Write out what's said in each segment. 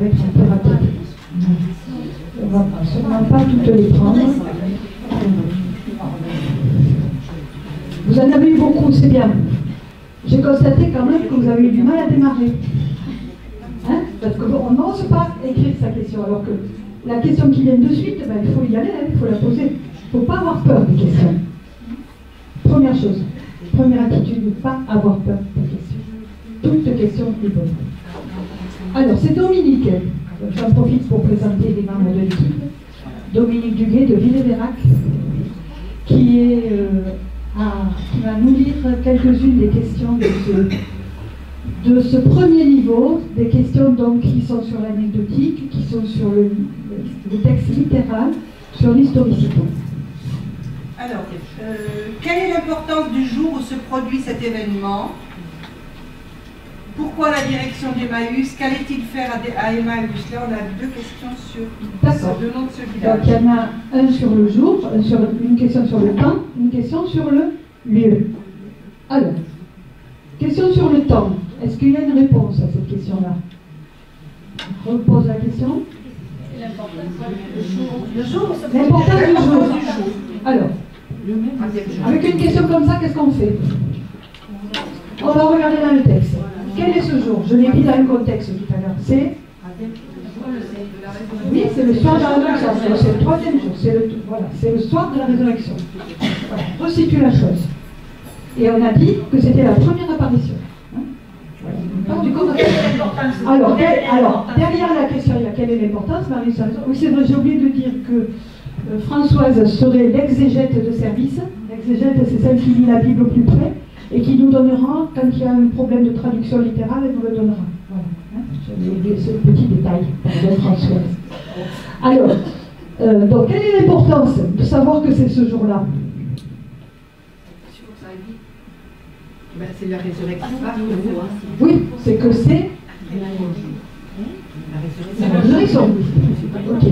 Avec un peu rapide. On ne va sûrement pas toutes les prendre. Vous en avez eu beaucoup, c'est bien. J'ai constaté quand même que vous avez eu du mal à démarrer. Hein? Parce qu'on n'ose pas écrire sa question, alors que la question qui vient de suite, ben, il faut y aller, hein, il faut la poser. Il ne faut pas avoir peur des questions. Première chose, première attitude, ne pas avoir peur des questions. Toute question est bonne. Alors, c'est Dominique. J'en profite pour présenter les membres de l'équipe. Dominique Duguay de Villers-Vérac, qui va nous lire quelques-unes des questions de ce premier niveau, des questions donc qui sont sur l'anecdotique, qui sont sur le texte littéral, sur l'historicité. Alors, quelle est l'importance du jour où se produit cet événement? Pourquoi la direction d'Emmaüs? Qu'allait-il faire à Emmaüs? Là, on a deux questions sur le nom de ce village. Donc, il y en a un sur le jour, une question sur le temps, une question sur le lieu. Alors, question sur le temps. Est-ce qu'il y a une réponse à cette question-là? Je repose la question. L'importance du jour. Alors, avec une question comme ça, qu'est-ce qu'on fait? On va regarder dans le texte. Quel est ce jour? Je l'ai mis dans le contexte tout à l'heure. C'est oui, c'est le soir de la résurrection. C'est le troisième jour. C'est le soir de la résurrection. Voilà, resitue la chose. Et on a dit que c'était la première apparition. Hein? Voilà. Du coup, alors, derrière la question, il y a quelle est l'importance? Oui, c'est vrai, j'ai oublié de dire que Françoise serait l'exégète de service. L'exégète, c'est celle qui lit la Bible au plus près et qui nous donnera, quand il y a un problème de traduction littérale, elle nous le donnera. Voilà. Hein? J'avais oublié ce petit détail, pardon Françoise. Alors, donc, quelle est l'importance de savoir que c'est ce jour-là? C'est la résurrection. Oui, c'est que c'est la résurrection. Ok.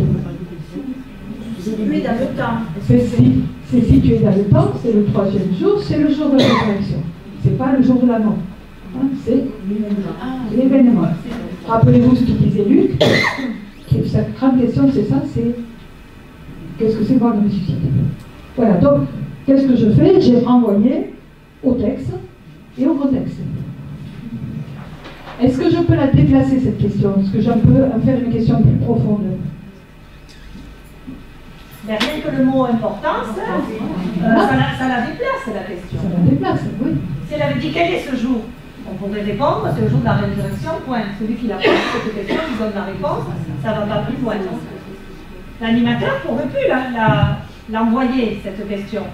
C'est situé dans le temps. C'est situé dans le temps, c'est le troisième jour, c'est le jour de la résurrection. C'est pas le jour de la mort. Hein, c'est l'événement. Rappelez-vous ce qu'il disait Luc. Sa grande question, c'est ça, c'est qu'est-ce que c'est voir le ressuscité? Voilà, donc, qu'est-ce que je fais? J'ai renvoyé au texte et au contexte. Est-ce que je peux la déplacer, cette question? Est-ce que j'en peux en faire une question plus profonde? Mais rien que le mot importance, ça la déplace, la question. Ça la déplace, oui. Si elle avait dit quel est ce jour, on pourrait répondre, c'est le jour de la résurrection, point. Celui qui la pose cette question, il donne la réponse, ça ne va pas plus loin. L'animateur pourrait plus l'envoyer, cette question.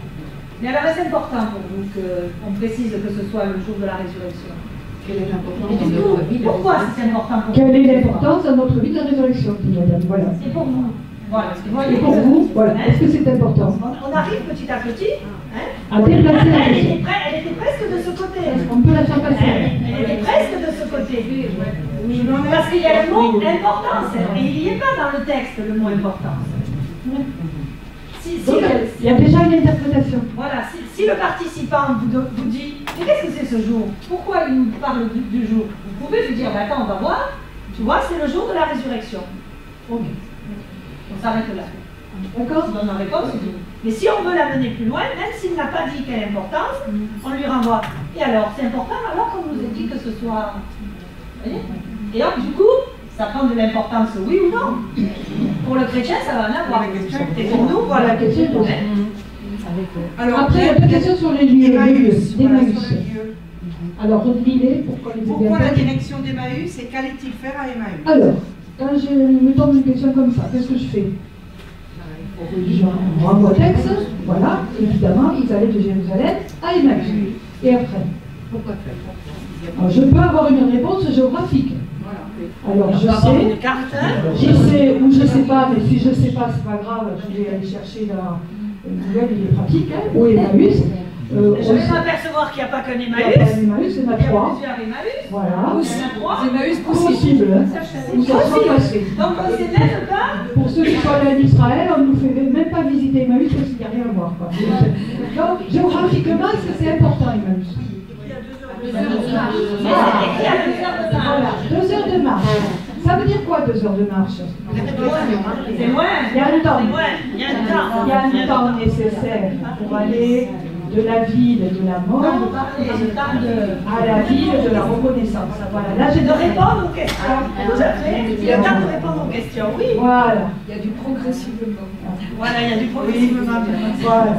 Mais alors, est-ce important pour vous qu'on précise que ce soit le jour de la résurrection? Quelle est l'importance de notre vie? Pourquoi c'est important pour vous? Quelle est l'importance dans notre vie de la résurrection, dit madame? Voilà. C'est pour vous. Voilà. Et pour vous, voilà. Est-ce que c'est important? On arrive petit à petit. À déplacer la Elle question. était presque de ce côté. On peut la faire passer. Elle était presque de ce côté. Parce qu'il y a le mot importance. Et il n'y est pas dans le texte, le mot importance. Donc, il y a déjà une interprétation. Voilà, si le participant vous dit « Mais qu'est-ce que c'est ce jour? Pourquoi il nous parle du jour ?» Vous pouvez lui dire « Attends, on va voir. Tu vois, c'est le jour de la résurrection. » Ok. On s'arrête là. D'accord? On donne la réponse. Mais si on veut l'amener plus loin, même s'il n'a pas dit quelle importance, on lui renvoie. Et alors, c'est important alors qu'on nous ait dit que ce soit... Vous voyez? Et donc, du coup, ça prend de l'importance, oui ou non? Pour le chrétien, ça va en avoir. Et pour nous, voilà. La question est posée. Alors, après, il y a deux questions sur les lieux. Emmaüs. D'Emmaüs. Alors, relis-les pour qu'on les ait bien Pourquoi la faites. direction d'Emmaüs et qu'allait-il faire à Emmaüs? Alors, quand il me tombe une question comme ça, qu'est-ce que je fais? Je renvoie au texte, voilà, évidemment, ils allaient de Jérusalem à Emmaüs. Et après? Pourquoi faire? Alors, je peux avoir une réponse géographique. Alors, je sais ou je ne sais pas, mais si je ne sais pas, c'est pas grave, je vais aller chercher la nouvelle, il est pratique, hein, ou Emmaüs. Je vais m'apercevoir qu'il n'y a pas qu'un Il y a Emmaüs. pas d'Emmaüs, il y en a Il y a trois. plusieurs Emmaüs. Voilà. Il y en a trois. Emmaüs Possible. Où ça sera passé. Donc on ne sait même pas. Pour ceux qui sont allés en Israël, on ne nous fait même pas visiter Emmaüs parce qu'il n'y a rien à voir. Quoi. Donc, géographiquement, est-ce que c'est important, Emmaüs? Il y a 2 heures de marche. Voilà, 2 heures de marche. Ça veut dire quoi 2 heures de marche? C'est loin. Il y a un temps. C'est loin. Il y a un temps. Il y a un temps nécessaire pour aller de la ville de la mort à la ville de la reconnaissance. Voilà. Là, j'ai de répondre aux questions. Tout à fait. Il y a le temps de répondre aux questions, oui. Voilà. Il y a du progressivement. Voilà, il y a du progressivement. Voilà.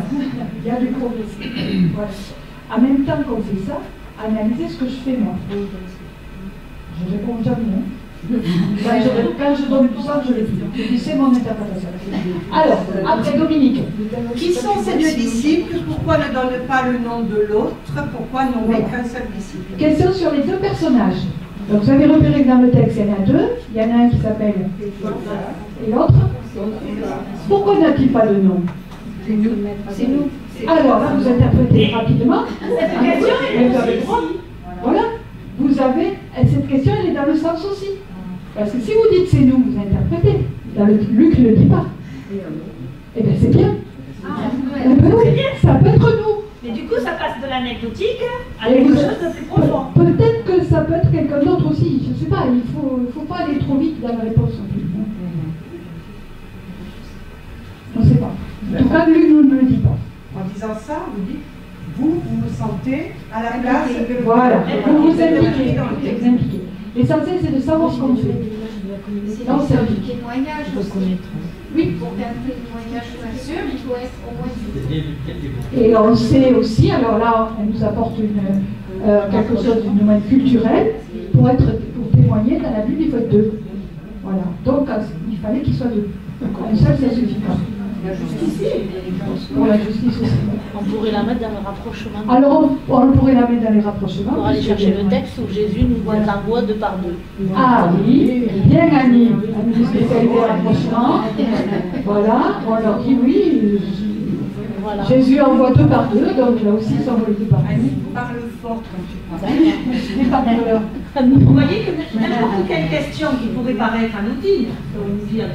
Il y a du progressivement. Voilà. En même temps qu'on fait ça, analysez ce que je fais moi. Je réponds jamais. Quand je donne tout ça, je le dis. Je dis c'est mon interprétation. Alors, après Dominique. Qui sont ces 2 disciples? Pourquoi ne donne pas le nom de l'autre? Pourquoi nommer qu'un seul disciple? Question sur les 2 personnages. Donc vous avez repéré que dans le texte, il y en a 2. Il y en a un qui s'appelle et l'autre. Pourquoi n'a-t-il pas de nom? C'est nous. Alors là, vous interprétez rapidement. Cette question, elle Vous avez le droit. Voilà. Vous avez. Cette question, elle est dans le sens aussi. Parce que si vous dites c'est nous, vous interprétez. Luc ne le dit pas. Eh bien, c'est bien. Ça peut être nous. Mais du coup, ça passe de l'anecdotique à quelque chose de plus profond. Peut-être que ça peut être quelqu'un d'autre aussi. Je ne sais pas. Il ne faut pas aller trop vite dans la réponse non plus. On ne sait pas. En tout cas, Luc ne le dit pas. En disant ça, vous dites, vous vous sentez à la place de... Voilà. Vous vous impliquez. L'essentiel, c'est de savoir ce qu'on fait. C'est dans un témoignage aussi. Oui. Pour faire un témoignage sûr, il faut être au moins. Et on sait aussi, alors là, elle nous apporte quelque chose d'une domaine culturelle. Pour témoigner, dans la Bible, il faut être 2. Voilà. Donc, il fallait qu'il soit 2. Un seul, ça suffit pas. La justice. Pour la justice aussi. On pourrait la mettre dans le rapprochement. Alors, on pourrait la mettre dans les rapprochements. Pour aller chercher le texte où Jésus nous envoie 2 par 2. Ah oui, bien Annie. Annie spécialisée rapprochement. Voilà, on leur dit oui. Voilà. Jésus envoie 2 par 2, donc là aussi, ça envoie 2 par 2. Annie parle fort quand tu parles. Les parleurs. Vous voyez que n'importe quelle question qui pourrait paraître anodine, on nous dit à 2.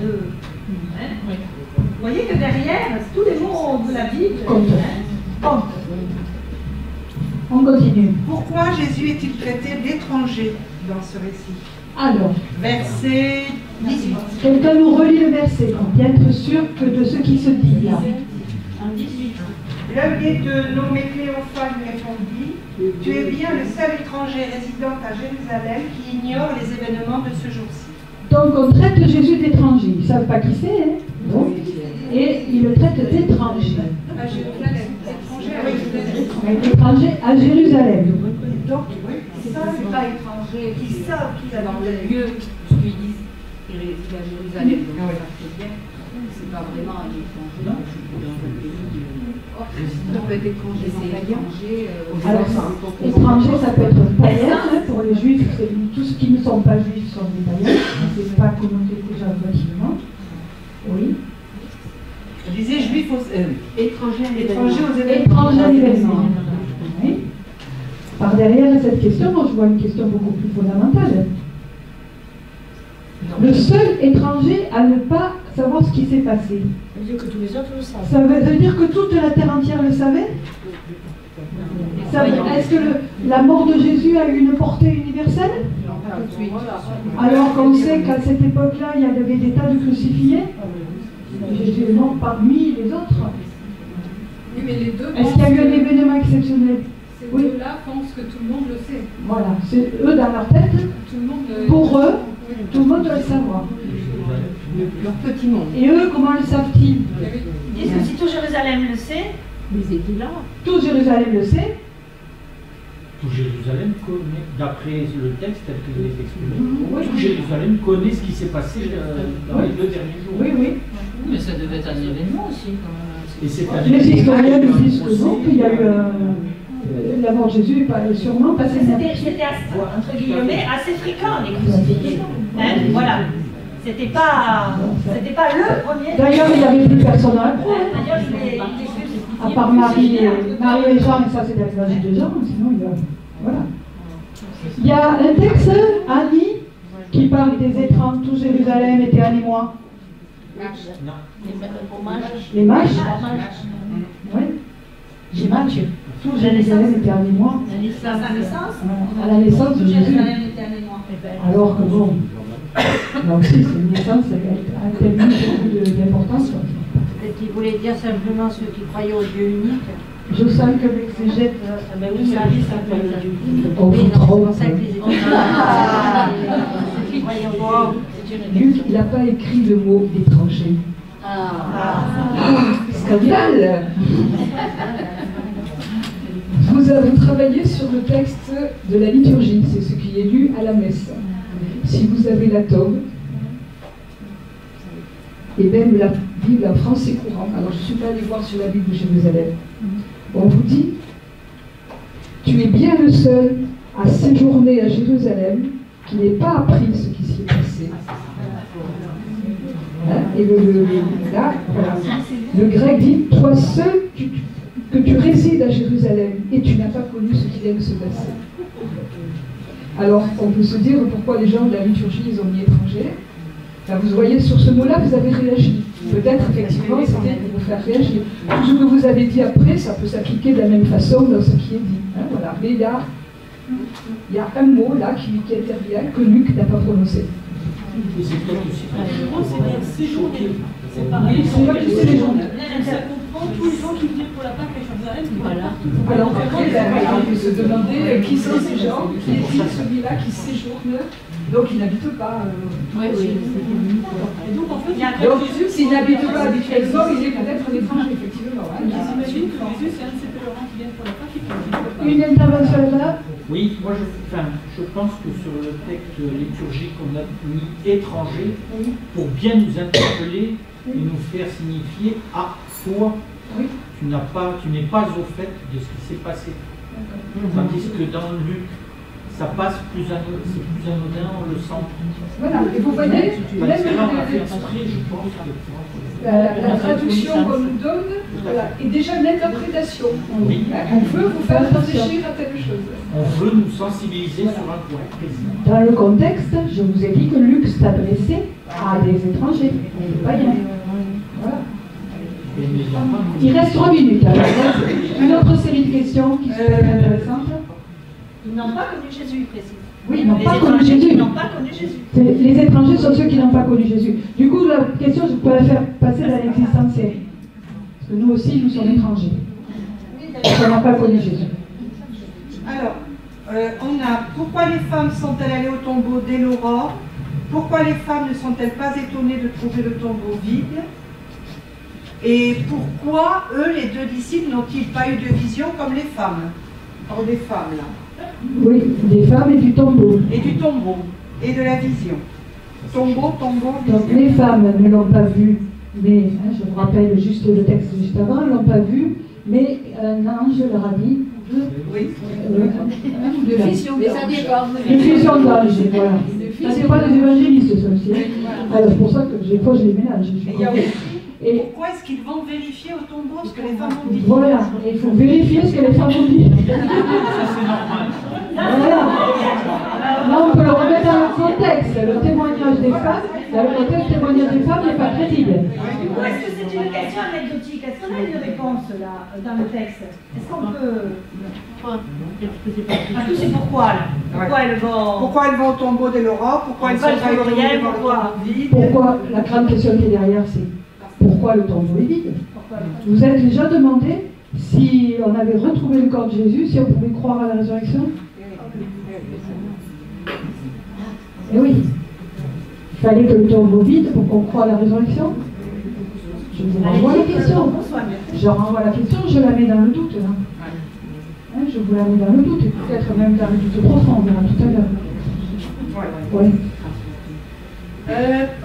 Hein, vous voyez que derrière, tous les mots de la Bible comptent. On continue. Pourquoi Jésus est-il traité d'étranger dans ce récit? Alors, Verset 18. quelqu'un nous relit le verset pour bien être sûr que de ce qui se dit là. En 18. L'un des 2, nommé Cléophas, lui répondit, tu es bien le seul étranger résident à Jérusalem qui ignore les événements de ce jour-ci. Donc on traite Jésus d'étranger. Ils ne savent pas qui c'est, hein? Donc, et ils le traitent d'étranger. À Jérusalem. Étranger à Jérusalem. Donc, oui, Ça, c'est pas étranger. Ils savent qu'il a dans le lieu où ils disent qu'il réside à Jérusalem. Donc, ça fait bien. C'est pas vraiment un étranger dans le pays. Ça peut être étranger, c'est étranger. Alors, étranger, ça peut être païen, hein, pour les juifs, tous ceux qui ne sont pas juifs sont des païens. C'est pas connoté déjà relativement. Oui. je disais juif Étranger aux événements. Étranger à l'événement. Oui. Par derrière cette question, moi je vois une question beaucoup plus fondamentale. Le seul étranger à ne pas savoir ce qui s'est passé. Ça veut dire que tous les autres le savent. Ça veut dire que toute la terre entière le savait? Est-ce que la mort de Jésus a eu une portée universelle? Alors qu'on sait qu'à cette époque-là, il y avait des tas de crucifiés. Jésus est mort parmi les autres. Oui, mais les deux Est-ce qu'il y a eu un événement exceptionnel? ces Oui. deux-là pensent que tout le monde le sait. Voilà, c'est eux dans leur tête. Tout le monde Pour eux, tout le monde doit le savoir. Leur petit monde. Et eux, comment le savent-ils? Ils disent que si tout Jérusalem le sait, Ils étaient là. Tout Jérusalem le sait. Tout Jérusalem connaît, d'après le texte tel qu'il est exprimé, Oui. tout Jérusalem connaît ce qui s'est passé dans les 2 derniers jours. Oui, oui. Mais ça devait être un événement aussi, quand même. Et c'est Les historiens nous disent que non, qu'il y a eu la mort de Jésus est sûrement passé c'était entre guillemets assez fréquent les crucifiés. Hein, voilà. C'était pas le premier. D'ailleurs, il n'y avait plus personne dans la croix. D'ailleurs, À part Marie et Jean, et ça c'est la logique de Jean, sinon il y a. Voilà. Il y a un texte, Annie, qui parle des étrangers, tout Jérusalem était animé. Non. Les mâches. Oui. J'ai Matthieu. Tout Jérusalem était animé. à sa naissance, À la naissance de Jésus. Jérusalem était animé. Alors que bon, Là aussi, c'est une naissance a tellement beaucoup d'importance. Peut-être qu'il voulait dire simplement ceux qui croyaient au Dieu unique. Je sens que l'exégète. Ben oui, ça arrive, ça peut être Dieu unique. On vous Oui, non, c'est trompe. pour ça que les ceux qui croyaient au Dieu unique. Luc, il n'a pas écrit le mot d'étranger. Scandale! Vous avez travaillé sur le texte de la liturgie, c'est ce qui est lu à la messe. Si vous avez la Tobe, et même la Bible en français courant, alors je ne suis pas allée voir sur la Bible de Jérusalem, on vous dit, tu es bien le seul à séjourner à Jérusalem qui n'ait pas appris ce qui s'y est passé. Hein? Et là, voilà. Le grec dit, toi seul que tu résides à Jérusalem et tu n'as pas connu ce qui vient de se passer. Alors, on peut se dire pourquoi les gens de la liturgie, ils ont mis étranger. Là, vous voyez, sur ce mot-là, vous avez réagi. Peut-être, effectivement, c'était pour vous faire réagir. Tout ce que vous avez dit après, ça peut s'appliquer de la même façon dans ce qui est dit. Hein, voilà. Mais il y a un mot, là, qui intervient, que Luc n'a pas prononcé. Et c'est peut-être aussi. C'est séjourner. C'est pas Oui, c'est moi qui sais les gens. Ça comprend tous les gens qui viennent pour la Pâque à Jérusalem. Voilà. Alors après, on peut se demander qui sont ces gens, qui est-il celui-là qui séjourne, donc il n'habite pas. Oui, oui. Et donc en fait, Donc s'il n'habite pas habituellement, il est peut-être un étranger, effectivement. Hein. j'imagine que Jésus, c'est un de ces pèlerins qui viennent pour la Pâque et qui ne viennent pas. Une intervention là. Oui, moi je pense que sur le texte liturgique, on a mis étranger pour bien nous interpeller et nous faire signifier à toi, tu n'es pas au fait de ce qui s'est passé. Tandis que dans Luc, ça passe c'est plus anodin, on le sent. Voilà, et vous voyez, Parce que là, on a fait exprès, je pense, la traduction qu'on nous donne est déjà une interprétation. Oui. On veut vous faire réfléchir à telle chose. On veut nous sensibiliser sur un point précis. Dans le contexte, je vous ai dit que Luc s'adressait à des étrangers, des païens. Voilà. Il reste 3 minutes. Alors, une autre série de questions qui sont intéressantes. Ils n'ont pas connu Jésus, il précise. Oui, ils n'ont Les pas connu étrangers Jésus. qui n'ont pas connu Jésus. Les étrangers sont ceux qui n'ont pas connu Jésus. Du coup, la question, je peux la faire passer dans l'existentiel. Parce que nous aussi, nous sommes étrangers. On n'a pas connu Jésus. Alors, on a pourquoi les femmes sont-elles allées au tombeau dès l'aurore? Pourquoi les femmes ne sont-elles pas étonnées de trouver le tombeau vide? Et pourquoi, eux, les deux disciples, n'ont-ils pas eu de vision comme les femmes? Or, des femmes, là. Oui, des femmes et du tombeau. Et du tombeau, et de la vision. Tombeau, vision. Donc les femmes ne l'ont pas vu, mais je vous rappelle juste le texte juste avant, elles ne l'ont pas vu, mais un ange leur a dit de la Vision, mais ça dépend. une vision d'ange, voilà. Ça c'est pas des évangélistes, ça aussi. Alors c'est pour ça que des fois je les mélange. Et il y a aussi, Et pourquoi est-ce qu'ils vont vérifier au tombeau ce que les femmes ont dit? voilà, il faut vérifier ce que les femmes ont dit. Ça c'est normal. Voilà. Là, on peut le remettre dans le contexte. Le témoignage des femmes, le témoignage des femmes n'est pas crédible. Ou est-ce que c'est une question anecdotique? Est-ce qu'on a une réponse là, dans le texte? Est-ce qu'on peut. Ah, tout c'est pourquoi là? Pourquoi elles vont. Pourquoi elles vont au tombeau dès l'aurore? Pourquoi elles sont pas étonnées de voir le tombeau vide? Pourquoi, la grande question qui est derrière, c'est pourquoi le tombeau est vide? Vous vous êtes déjà demandé si on avait retrouvé le corps de Jésus, si on pouvait croire à la résurrection? Eh oui. Il fallait que le tombeau vide pour qu'on croie à la résurrection. Je vous renvoie la question. Je renvoie la question, je la mets dans le doute. Là. Hein, je vous la mets dans le doute, et peut-être même dans le doute profond, on verra tout à l'heure. Ouais.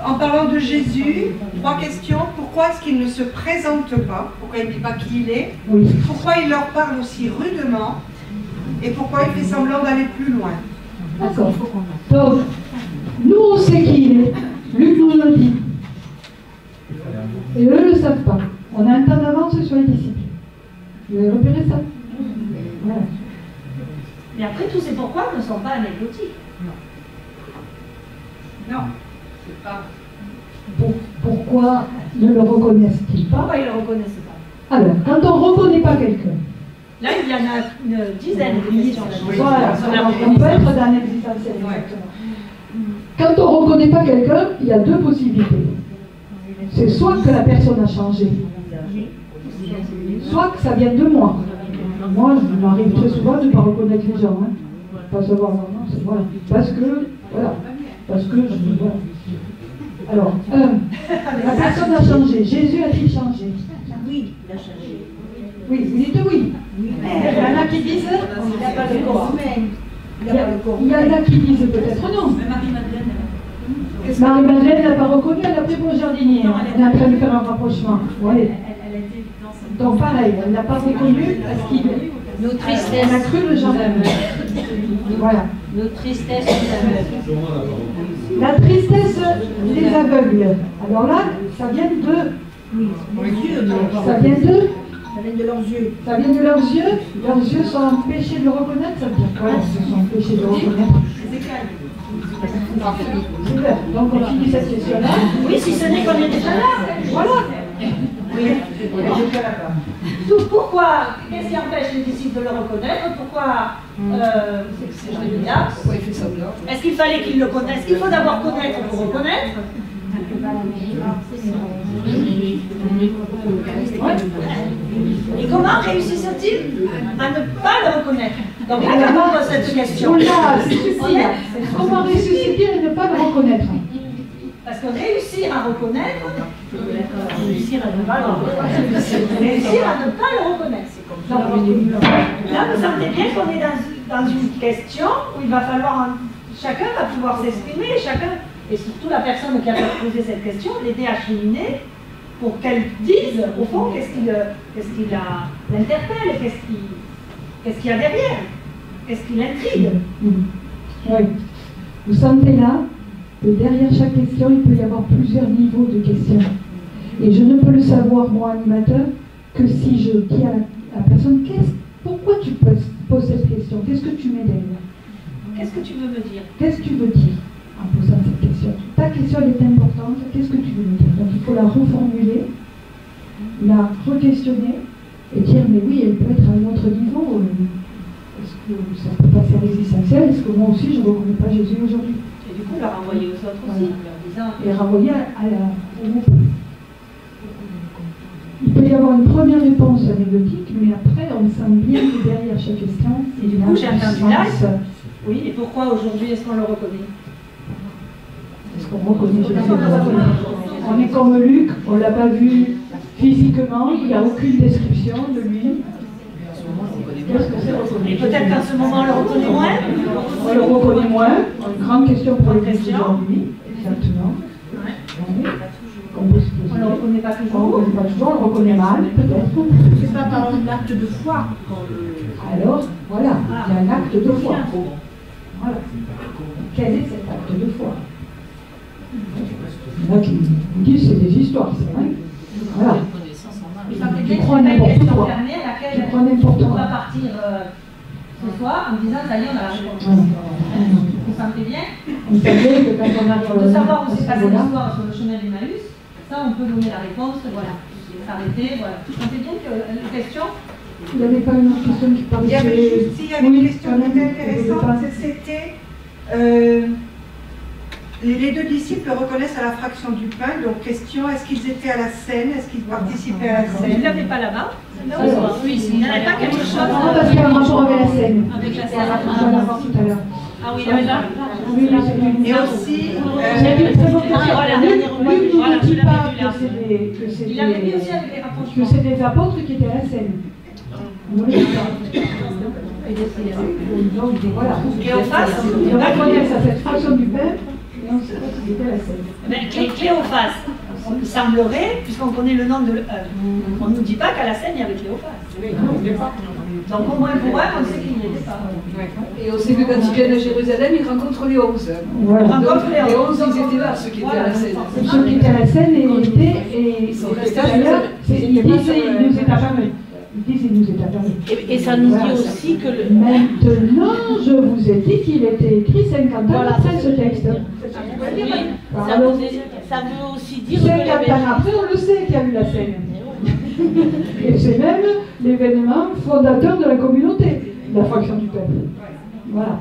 En parlant de Jésus, 3 questions. Pourquoi est-ce qu'il ne se présente pas? Pourquoi il ne dit pas qui il est? Oui. Pourquoi il leur parle aussi rudement? Et pourquoi il fait semblant d'aller plus loin? D'accord. Donc, nous on sait qui il est. Luc nous le dit. Et eux ne le savent pas. On a un temps d'avance sur les disciples. Vous avez repéré ça? Voilà. Mais après, tous ces pourquoi ne sont pas anecdotiques. Non. C'est pas. Pourquoi ne le reconnaissent-ils pas? Pourquoi ils ne le reconnaissent pas? Alors, quand on ne reconnaît pas quelqu'un, Là, il y en a une dizaine de questions. voilà, on peut être dans l'existentiel, exactement. Quand on ne reconnaît pas quelqu'un, il y a deux possibilités. C'est soit que la personne a changé, soit que ça vient de moi. Moi, il m'arrive très souvent de ne pas reconnaître les gens. Hein. Pas savoir, non, c'est voilà. Parce que, voilà. Parce que, voilà. Alors, la personne a changé. Jésus a-t-il changé? Oui, il a changé. Oui, vous dites oui. Oui, Il y en a qui disent. il n'a pas le corps humain. Il y en a qui disent peut-être non. Marie-Madeleine n'a pas reconnu, elle a pris pour le jardinier. Elle est en train de faire un rapprochement. Ouais. Donc pareil, elle n'a pas reconnu parce qu'il. Nos Elle a tristesses. cru le gendarme. Voilà. Nos tristesses sont aveugles. La tristesse des aveugles. Alors là, ça vient de. Ça vient de. Ça vient de leurs yeux. Ça vient de leurs yeux. Leurs yeux sont empêchés de le reconnaître. Ça veut dire quoi? Ils sont empêchés de le reconnaître. Super. Donc on finit cette question-là. Oui, si ce n'est qu'on est déjà là. Voilà. Oui. Pourquoi? Qu'est-ce qui empêche les disciples de le reconnaître? Pourquoi c'est celui-là? Est-ce qu'il fallait qu'ils le connaissent? Il faut d'abord connaître pour reconnaître. Et comment réussissent-ils à ne pas le reconnaître? Donc là, quand on pose cette question, Voilà, c'est ceci. Comment réussir et ne pas le reconnaître? parce que réussir à reconnaître, réussir à ne pas le reconnaître. Réussir à ne pas le reconnaître. Donc, là, vous sentez bien qu'on est dans une question où il va falloir, chacun va pouvoir s'exprimer, chacun, et surtout la personne qui a posé cette question, l'aider à cheminer pour qu'elle dise, au fond, qu'est-ce qui l'interpelle, qu'est-ce qu'il y a derrière, qu'est-ce qui l'intrigue. Oui. Vous sentez là que derrière chaque question, il peut y avoir plusieurs niveaux de questions. Et je ne peux le savoir, moi, animateur, que si je dis à la personne, pourquoi tu poses cette question? Qu'est-ce que tu mets derrière? Qu'est-ce que tu veux me dire? Qu'est-ce que tu veux dire en posant cette question? Ta question, elle est importante. Qu'est-ce que tu veux me dire? Donc, il faut la reformuler, la re-questionner et dire, mais oui, elle peut être à un autre niveau. Est-ce que ça ne peut pas faire existentiel? Est-ce que moi aussi, je ne reconnais pas Jésus aujourd'hui? Et du coup, la renvoyer aux autres aussi, en leur disant... Et renvoyer au groupe. Il peut y avoir une première réponse anecdotique, mais après, on sent bien que derrière chaque question, Et du coup, j'ai entendu là. Oui, et pourquoi aujourd'hui est-ce qu'on le reconnaît? Est-ce qu'on reconnaît Jésus? On est comme Luc, on ne l'a pas vu physiquement, il n'y a aucune description de lui. Qu'est-ce que c'est reconnaître? Et peut-être qu'en ce moment, on le reconnaît moins. On le reconnaît moins. Une grande question pour les aujourd'hui. Exactement. On ne le reconnaît pas On ne toujours. le reconnaît pas toujours, on le reconnaît mal, peut-être. C'est pas par un acte de foi. Alors, voilà, il y a un acte de foi. Voilà. Quel est cet acte de foi? Il y en a qui vous disent c'est des histoires, c'est vrai. Voilà. Mais ça fait Tu bien prends que c'est pas une n'importe question quoi. fermée à laquelle Tu prends n'importe on quoi. va partir ce soir en disant ça y est, on a la réponse. Voilà. Vous sentez bien? Vous savez que quand on arrive De savoir où s'est à ce passée niveau-là, l'histoire sur le chemin d'Emmaüs, ça on peut donner la réponse, voilà. S'arrêter, voilà. Vous sentez bien que la question? il n'y avait pas une autre question qui parlait Il y avait de- juste, il y avait Oui, une question quand même, qui était je intéressante, voulais pas- c'était les deux disciples reconnaissent à la fraction du pain, donc question, est-ce qu'ils étaient à la scène, est-ce qu'ils participaient à la Vous scène? ne l'avez pas là-bas? Alors, Oui, il n'y en avait pas quelque chose. non, parce qu'il y a un rapport avec la scène. Avec la On scène. va la voir tout à l'heure. Ah oui, là. Oui, c'est une- Et aussi, J'ai vu très bonne question. Voilà, Luc dernière remarque. Luc nous Voilà, dit je l'avais pas vu là. que c'est Il avait mis aussi des- avec les que rapprochements. c'est des apôtres qui étaient à la scène. Oui, donc voilà. Cléophas, On reconnaît à cette fraction du pain, et on sait pas qu'ils étaient à la scène. Cléophas, il semblerait, puisqu'on connaît le nom de... on ne nous dit pas qu'à la scène, il y avait Cléophas. Donc au moins pour eux, on sait qu'il n'y était pas. Et on sait que quand ils viennent à Jérusalem, ils rencontrent les 11. Voilà. Rencontre les Les 11. 11, ils étaient là, ceux qui étaient à la scène. Ceux qui étaient à la scène et sont restés d'ailleurs, seuls. ils disent il nous est apparu. Ils disent il nous est apparu. Et ça nous Voilà. dit aussi que le... Maintenant, je vous ai dit qu'il était écrit 50 ans après ce texte. Oui, Alors, ça veut aussi dire que 50 la ans après, on le sait qu'il y a eu la scène. Et c'est même l'événement fondateur de la communauté, la fraction du peuple. Voilà.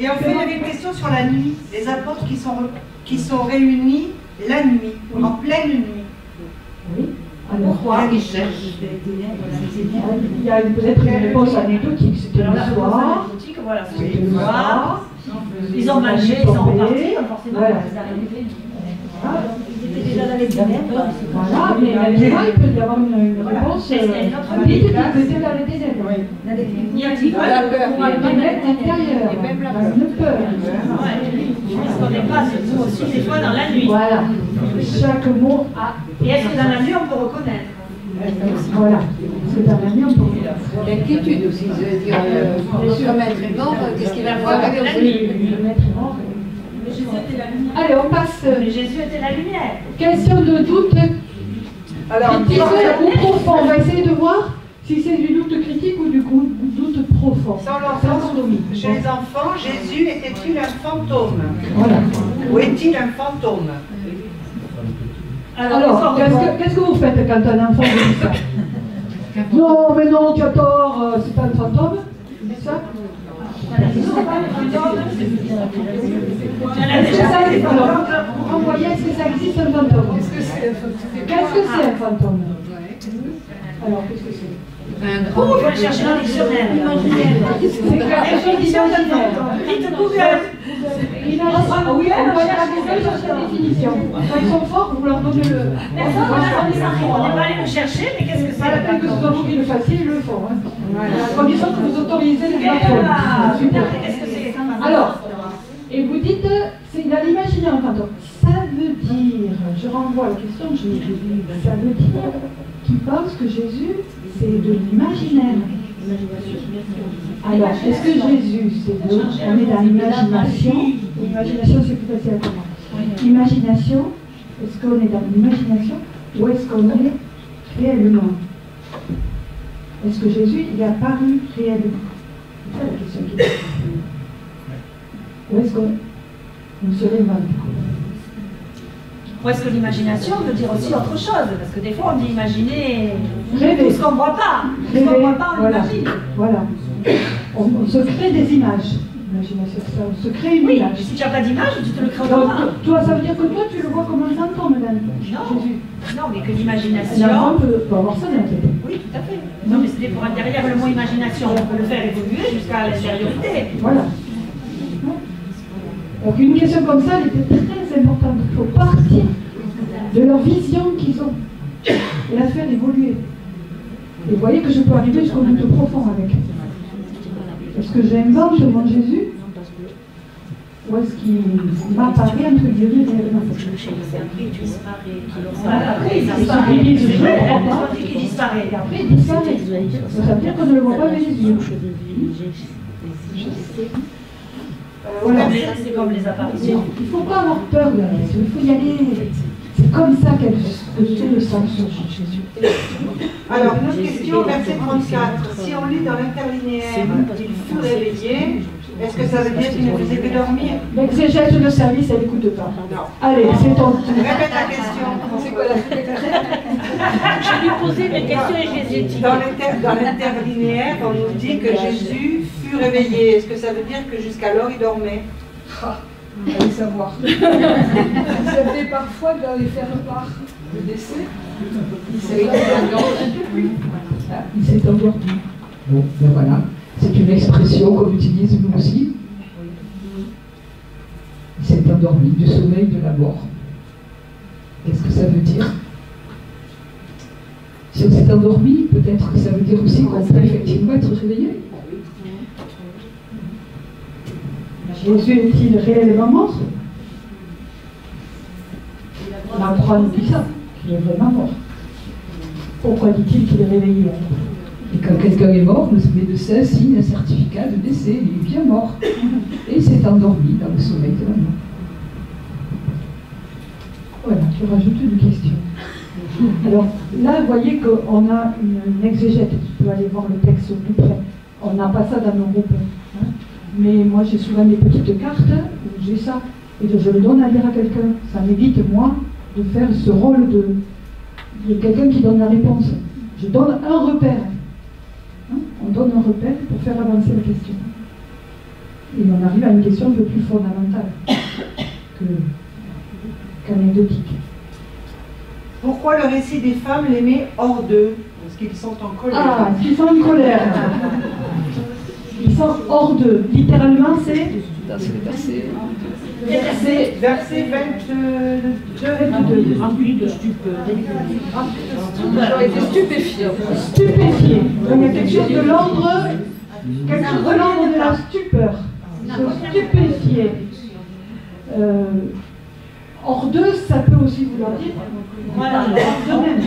Et en fait, il y avait une question sur la nuit. Les apôtres qui sont réunis la nuit, en pleine nuit. Oui. Alors, Pourquoi il y a peut-être une réponse anecdotique. C'était Alors, le la réponse soir. anecdotique, voilà, C'était c'était le le soir. soir. Ils ont mangé, ils sont repartis, forcément, Voilà. c'est arrivé. Voilà. Ils étaient déjà dans les ténèbres. Voilà, mais là, il peut y avoir une réponse Mais c'était une autre rapide qui réponse. peut être dans les ténèbres. Ni un petit peu. Dans les ténèbres intérieures, dans une peur. Parce qu'on n'est pas surtout aussi des fois dans la nuit. Voilà. Chaque mot a. Et est-ce que dans la nuit on peut reconnaître? Voilà. Parce que dans la nuit, on peut. L'inquiétude aussi, je veux dire, le maître est mort, qu'est-ce qu'il va voir avec la le nuit? Le maître est mort. Mais Jésus était la lumière. Allez, on passe. Mais Jésus était la lumière. Question de doute. Alors, Critique ou profond. On va essayer de voir si c'est du doute critique ou du doute profond. sans l'enfant, chez les enfants, Jésus était-il un fantôme? Voilà. Ou est-il un fantôme? Alors, qu'est-ce que vous faites quand un enfant vous dit ça? Non, mais non, tu as tort, c'est pas un fantôme. C'est ça? Est-ce que ça, alors, vous envoyez, est-ce que ça existe un fantôme? Qu'est-ce que c'est un fantôme? Alors, qu'est-ce que c'est? Oh, il faut le chercher dans le dictionnaire. C'est la définition d'un fantôme. Vite Google. Ah oui, on va aller à Google chercher la définition. Quand ils sont forts, vous leur donnez le. On n'est pas allé le chercher, mais qu'est-ce que C'est pas la peine que ce soit vous qui le fassiez, ils le font. Hein. À condition que vous autorisez les smartphones. Super. Qu'est-ce que c'est? Alors, et vous dites, c'est il a l'imaginaire un fantôme. Ça veut dire, je renvoie à la question que j'ai vue, ça veut dire qu'il pense que Jésus, c'est de l'imaginaire. Alors, est-ce que Jésus, c'est de, on est dans l'imagination? L'imagination, c'est plus facile à comprendre. Imagination, est-ce qu'on est dans l'imagination ou est-ce qu'on est réellement? Est-ce que Jésus, il est apparu réellement? C'est ça la question qui est. Ou est-ce qu'on se réinvente? Ou est-ce que l'imagination veut dire aussi autre chose? Parce que des fois on dit imaginer Rêver. tout ce qu'on ne voit pas. Tout ce Rêver. qu'on ne voit pas, on Voilà. imagine. Voilà. On se crée des images. L'imagination, c'est ça. On se crée une Oui, image. si tu n'as pas d'image, tu te le crées Donc, autrement. toi, ça veut dire que toi, tu le vois comme un fantôme, madame. Jésus. Non, mais que Un l'imagination. enfant peut avoir ça dans la tête. Oui, tout à fait. Non, mais c'était pour derrière le mot imagination. On peut le faire évoluer jusqu'à l'intériorité. Voilà. Donc, une question comme ça, elle était très importante. Il faut partir de leur vision qu'ils ont et la faire évoluer. Et vous voyez que je peux arriver jusqu'au doute profond avec. Est-ce que j'invente mon Jésus ou est-ce qu'il m'apparaît entre guillemets réellement? Après, il disparaît. Il disparaît. Et après, il disparaît. Ça veut dire qu'on ne le voit pas avec les yeux. Voilà. C'est comme les apparitions. Il ne faut pas avoir peur de la question, il faut y aller. C'est comme ça que tout le sens sur Jésus. Alors, une autre question, verset 34. Si on lit dans l'interlinéaire, il fut réveillé, est-ce que ça veut dire qu'il ne faisait que dormir? L'exégèse de service, elle n'écoute pas. Non. Allez, c'est ton tour. Répète la question. C'est quoi la Je lui posais mes questions et je les ai dit. Dans l'interlinéaire, on nous dit que Jésus fut réveillé. Est-ce que ça veut dire que jusqu'alors il dormait? Allez savoir. Ça fait parfois dans les faire-part de décès. Il s'est endormi. Bon, ben voilà. C'est une expression qu'on utilise nous aussi. Il s'est endormi du sommeil de la mort. Qu'est-ce que ça veut dire? Si on s'est endormi, peut-être que ça veut dire aussi qu'on peut effectivement être réveillé. Jésus est-il réellement mort? On apprend à nous dire ça, qu'il est vraiment mort. Pourquoi dit-il qu'il est réveillé alors? Et quand quelqu'un est mort, le médecin signe un certificat de décès, il est bien mort. Et il s'est endormi dans le sommeil de la mort. Voilà, je rajoute une question. Alors là, vous voyez qu'on a une exégète, tu peux aller voir le texte au plus près. On n'a pas ça dans nos groupes. Hein. Mais moi, j'ai souvent des petites cartes où j'ai ça. Et je le donne à lire à quelqu'un. Ça m'évite, moi, de faire ce rôle de quelqu'un qui donne la réponse. Je donne un repère. Hein? On donne un repère pour faire avancer la question. Et on arrive à une question un peu plus fondamentale qu'anecdotique. Pourquoi le récit des femmes les met hors d'eux? Parce qu'ils sont en colère. Ah, ils sont en colère. Ils sont hors d'eux. Littéralement, c'est verset 22. Rempli de stupeur. J'aurais été stupéfiée. Stupéfiés. Donc il y a quelque chose de l'ordre de la stupeur. Se stupéfier. Hors d'eux, ça peut aussi vouloir dire voilà, hors d'eux-mêmes.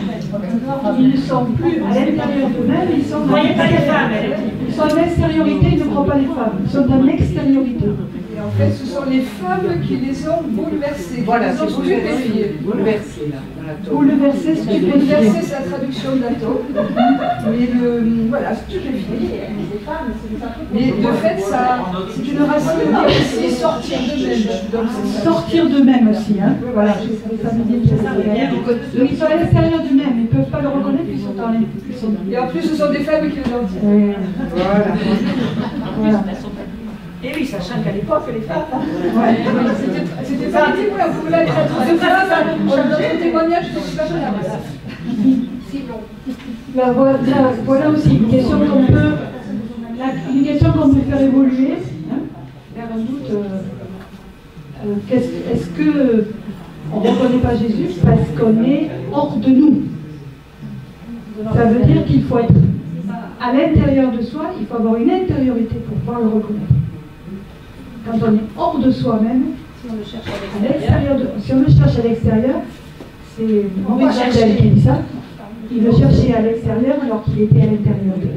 Ils ne sont plus à l'intérieur d'eux-mêmes, ils sont dans ils sont à l'extériorité, ils ne croient pas les femmes. Ils sont dans l'extériorité. Et en fait, ce sont les femmes qui les ont bouleversées, Voilà, qui les ont c'est stupéfiées. bouleversé là, dans la tome. Bouleversé, stupéfié. Bouleversé, c'est la traduction de la tome. Mais voilà, stupéfié. Mais de fait, c'est une racine qui dit aussi sortir d'eux-mêmes. Donc, Sortir d'eux-mêmes aussi. Hein. Voilà, ça me dit que ils sont à l'extérieur d'eux-mêmes, ils ne peuvent pas le reconnaître, ils sont dans les. et en plus, ce sont des femmes qui les ont dit. Voilà. Et oui, sachant qu'à l'époque, les femmes. C'était pas dit, on pouvait être de femmes, on donne des témoignages, je ne suis pas Là, voilà aussi une question qu'on peut, faire évoluer hein, vers un doute. Est-ce que on ne reconnaît pas Jésus parce qu'on est hors de nous? Ça veut dire qu'il faut être à l'intérieur de soi, il faut avoir une intériorité pour pouvoir le reconnaître. Quand on est hors de soi-même, si on le cherche à l'extérieur, c'est Maurice Zundel qui dit ça. Il le cherchait à l'extérieur alors qu'il était à l'intérieur de lui.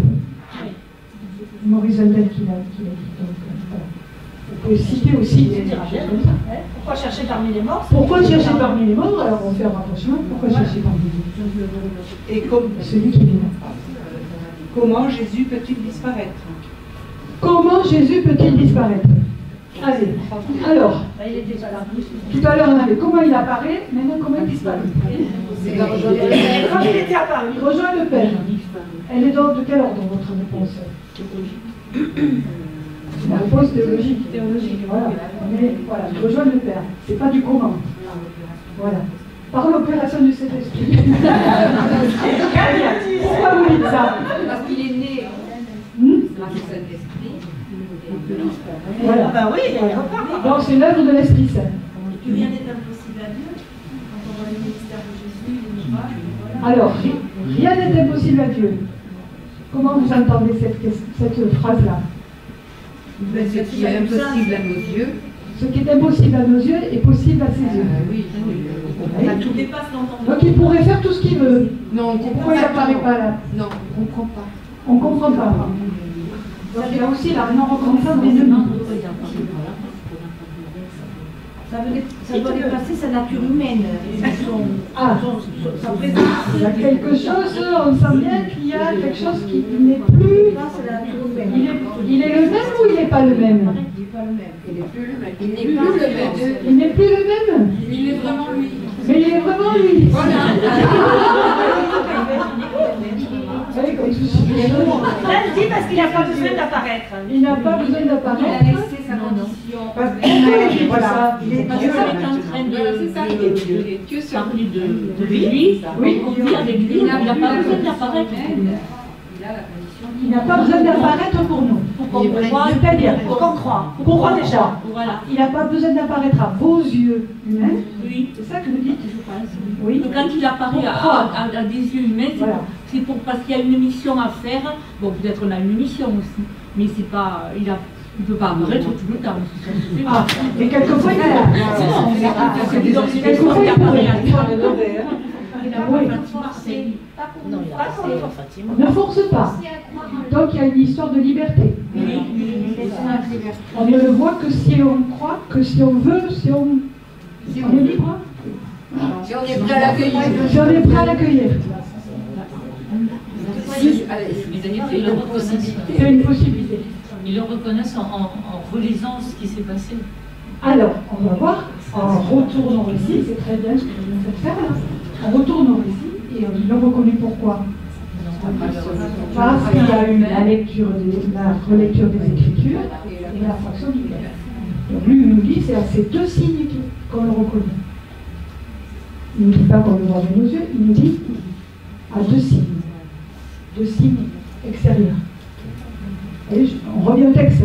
Maurice Zundel qui l'a dit. Donc, voilà. On peut citer aussi des choses comme ça. Pourquoi chercher parmi les morts? Pourquoi chercher parmi les morts? Alors on fait un rapprochement. Pourquoi chercher parmi les morts? Et comme Celui qui est vivant. Comment Jésus peut-il disparaître? Comment Jésus peut-il disparaître? Allez, alors, tout à l'heure on avait comment il apparaît, maintenant comment il disparaît. Quand il était apparu, Il rejoint le Père. Elle est de quel ordre votre réponse? La réponse théologique. Voilà. Mais voilà, il rejoint le Père. C'est pas du comment. Voilà. Par l'opération du Saint-Esprit. Pourquoi vous dites ça? Parce qu'il est né grâce au Saint-Esprit. Voilà. ben oui, Donc c'est l'œuvre de l'Esprit Saint. Que rien n'est impossible à Dieu. Quand on voit le ministère de Jésus, les miracles, voilà. Alors, rien n'est impossible à Dieu. Comment vous entendez cette phrase-là? Ce qui est impossible à nos yeux. Ce qui est impossible à nos yeux est possible à ses yeux. Oui. Oui. Tout dépasse l'entendement. Donc il pourrait faire tout ce qu'il veut. Non, on comprend Pourquoi il n'apparaît pas là? Non, on ne comprend pas. On ne comprend pas. Donc il y a aussi la non-reconnaissance des ennemis. ça doit dépasser sa nature humaine. Sa présence. Il y a quelque chose, on sent bien qu'il y a quelque chose qui n'est plus. Il est le même ou il n'est pas le même? Il n'est plus le même. Il n'est plus le même. Il est vraiment lui. Mais il est vraiment lui. Elle dit parce qu'il n'a pas besoin d'apparaître. Il n'a pas besoin d'apparaître. Il a laissé sa condition. Voilà, il est Dieu. On est en train de parler de l'Église, Oui. on dit avec lui, il n'a pas besoin d'apparaître. Il n'a pas besoin d'apparaître pour nous. Pour qu'on croie, C'est-à-dire, Pour qu'on croit. pour qu'on croit déjà. Voilà. Il n'a pas besoin d'apparaître à vos yeux humains. Oui, C'est ça que vous dites? je pense. Oui. Donc, quand il apparaît à des yeux humains, Voilà. c'est parce qu'il y a une mission à faire. Bon, peut-être on a une mission aussi, mais c'est pas, il ne peut pas apparaître tout le temps. Ça se fait pas. Ah, mais quelquefois il est là. Quelquefois il pourrait. Oui. Non, il a pas Fatima. Ne force pas. Donc il y a une histoire de liberté. On ne le voit que si on croit, que si on veut, si on est libre. Si on est prêt à l'accueillir. Si on est prêt à l'accueillir. C'est une possibilité. C'est une possibilité. Ils le reconnaissent en relisant ce qui s'est passé. Alors, on va voir, en retournant au récit, c'est très bien ce que vous faites faire là. On retourne au récit et on le reconnaît pourquoi? Parce qu'il y a eu la relecture des Écritures et la fraction du cœur. Donc lui, il nous dit, c'est à ces deux signes qu'on le reconnaît. Il ne nous dit pas qu'on le voit avec nos yeux, il nous dit à deux signes extérieurs. Et on revient au texte.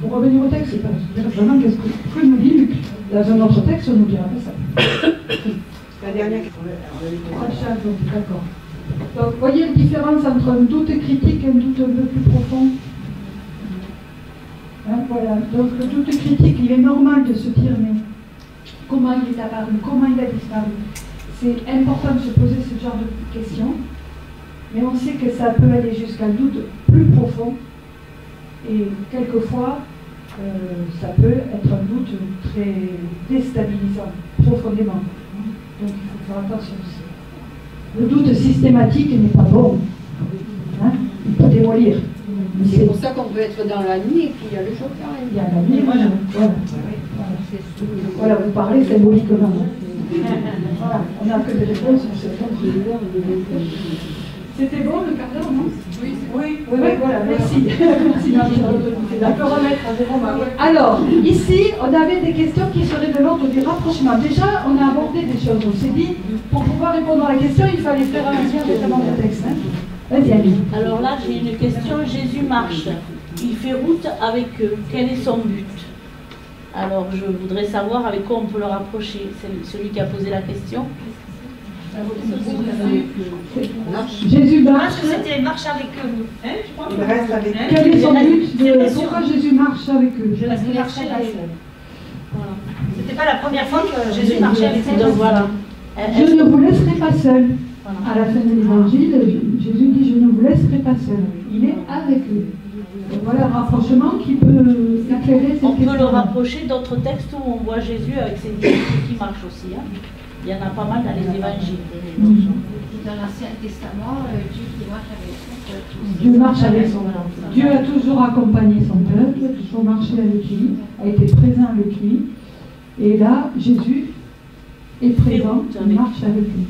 Pour revenir au texte, c'est pas vraiment qu'est-ce que nous dit Luc. Dans un autre texte, on nous dira pas ça. La dernière. D'accord. Donc, vous voyez la différence entre un doute critique et un doute un peu plus profond. Hein, voilà. Donc, le doute critique, il est normal de se dire, mais comment il est apparu, comment il a disparu. C'est important de se poser ce genre de questions, mais on sait que ça peut aller jusqu'à un doute plus profond, et quelquefois, ça peut être un doute très déstabilisant, profondément. Donc, il faut faire attention aussi. Le doute systématique n'est pas bon. Hein, il peut démolir. C'est pour ça qu'on peut être dans la nuit et puis il y a le jour qui arrive. Il y a la nuit, voilà. Voilà, vous parlez symboliquement. Voilà, on n'a que des réponses sur ce temps. C'était bon le quart d'heure, non? Oui, voilà, merci. Merci, Marie-Charlotte. On peut remettre à Jérôme. Alors, ici, on avait des questions qui seraient de l'ordre du rapprochement. Déjà, on a abordé des choses. On s'est dit, pour pouvoir répondre à la question, il fallait faire un lien notamment de texte. Hein. Vas-y, Annie. Alors là, j'ai une question. Jésus marche. Il fait route avec eux. Quel est son but? Alors, je voudrais savoir avec quoi on peut le rapprocher. C'est celui qui a posé la question. Jésus marche. C'était marche avec eux. Hein, Il reste avec eux. Quel est son but? Pourquoi Jésus marche avec eux? Je laisse marcher avec eux. Voilà. C'était pas la première fois que Jésus marchait avec eux. Donc voilà. Je ne vous laisserai pas seul. À la fin de l'évangile, Jésus dit, je ne vous laisserai pas seul. Il est avec eux. Donc voilà un rapprochement qui peut éclairer cette question. On peut le rapprocher d'autres textes où on voit Jésus avec ses disciples qui marchent aussi. Hein. Il y en a pas mal dans les évangiles. Dans l'Ancien Testament, Dieu qui marche avec son peuple. Dieu marche avec son peuple. Dieu a toujours accompagné son peuple, toujours marché avec lui, a été présent avec lui. Et là, Jésus est présent, il marche avec lui.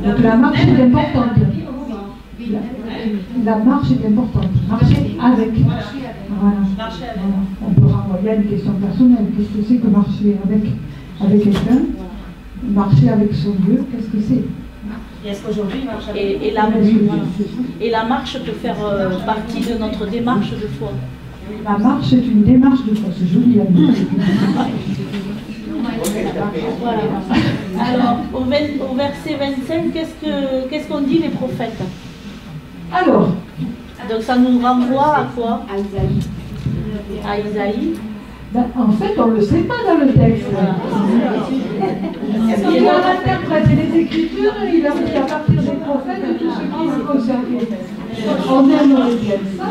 Donc la marche est importante. La marche est importante. Marcher avec. Voilà. On peut renvoyer à une question personnelle. Qu'est-ce que c'est que marcher avec quelqu'un? Marcher avec son Dieu, qu'est-ce que c'est? Et est-ce qu'aujourd'hui il marche avec et la marche peut faire partie de notre démarche de foi. La marche est une démarche de foi. C'est joli la marche. Voilà. Alors, au verset 25, qu'est-ce qu'on dit les prophètes? Alors, donc ça nous renvoie à quoi? À Isaïe. Ben, en fait, on ne le sait pas dans le texte. Il a interprété les Écritures et il a dit à partir des prophètes de tout ce qui est concerné. On aimerait bien ça.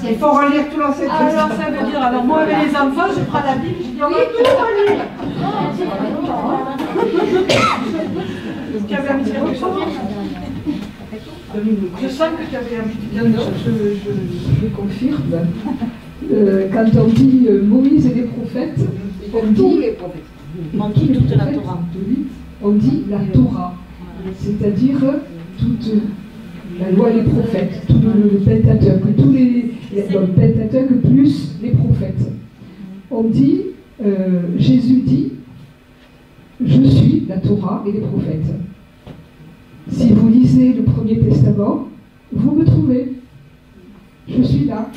Il faut relire tout l'Ancien Testament. Alors ça veut dire, alors moi avec les enfants, je prends la Bible, je dis on va tout relire. Tu avais un petit Je sens que tu avais un petit je confirme. Quand on dit Moïse et les prophètes, on dit les prophètes. On dit toute la Torah. On dit la Torah, c'est-à-dire toute la loi des prophètes, tout le Pentateuque, le Pentateuque plus les prophètes. On dit, Jésus dit, je suis la Torah et les prophètes. Si vous lisez le Premier Testament, vous me trouvez. Je suis là.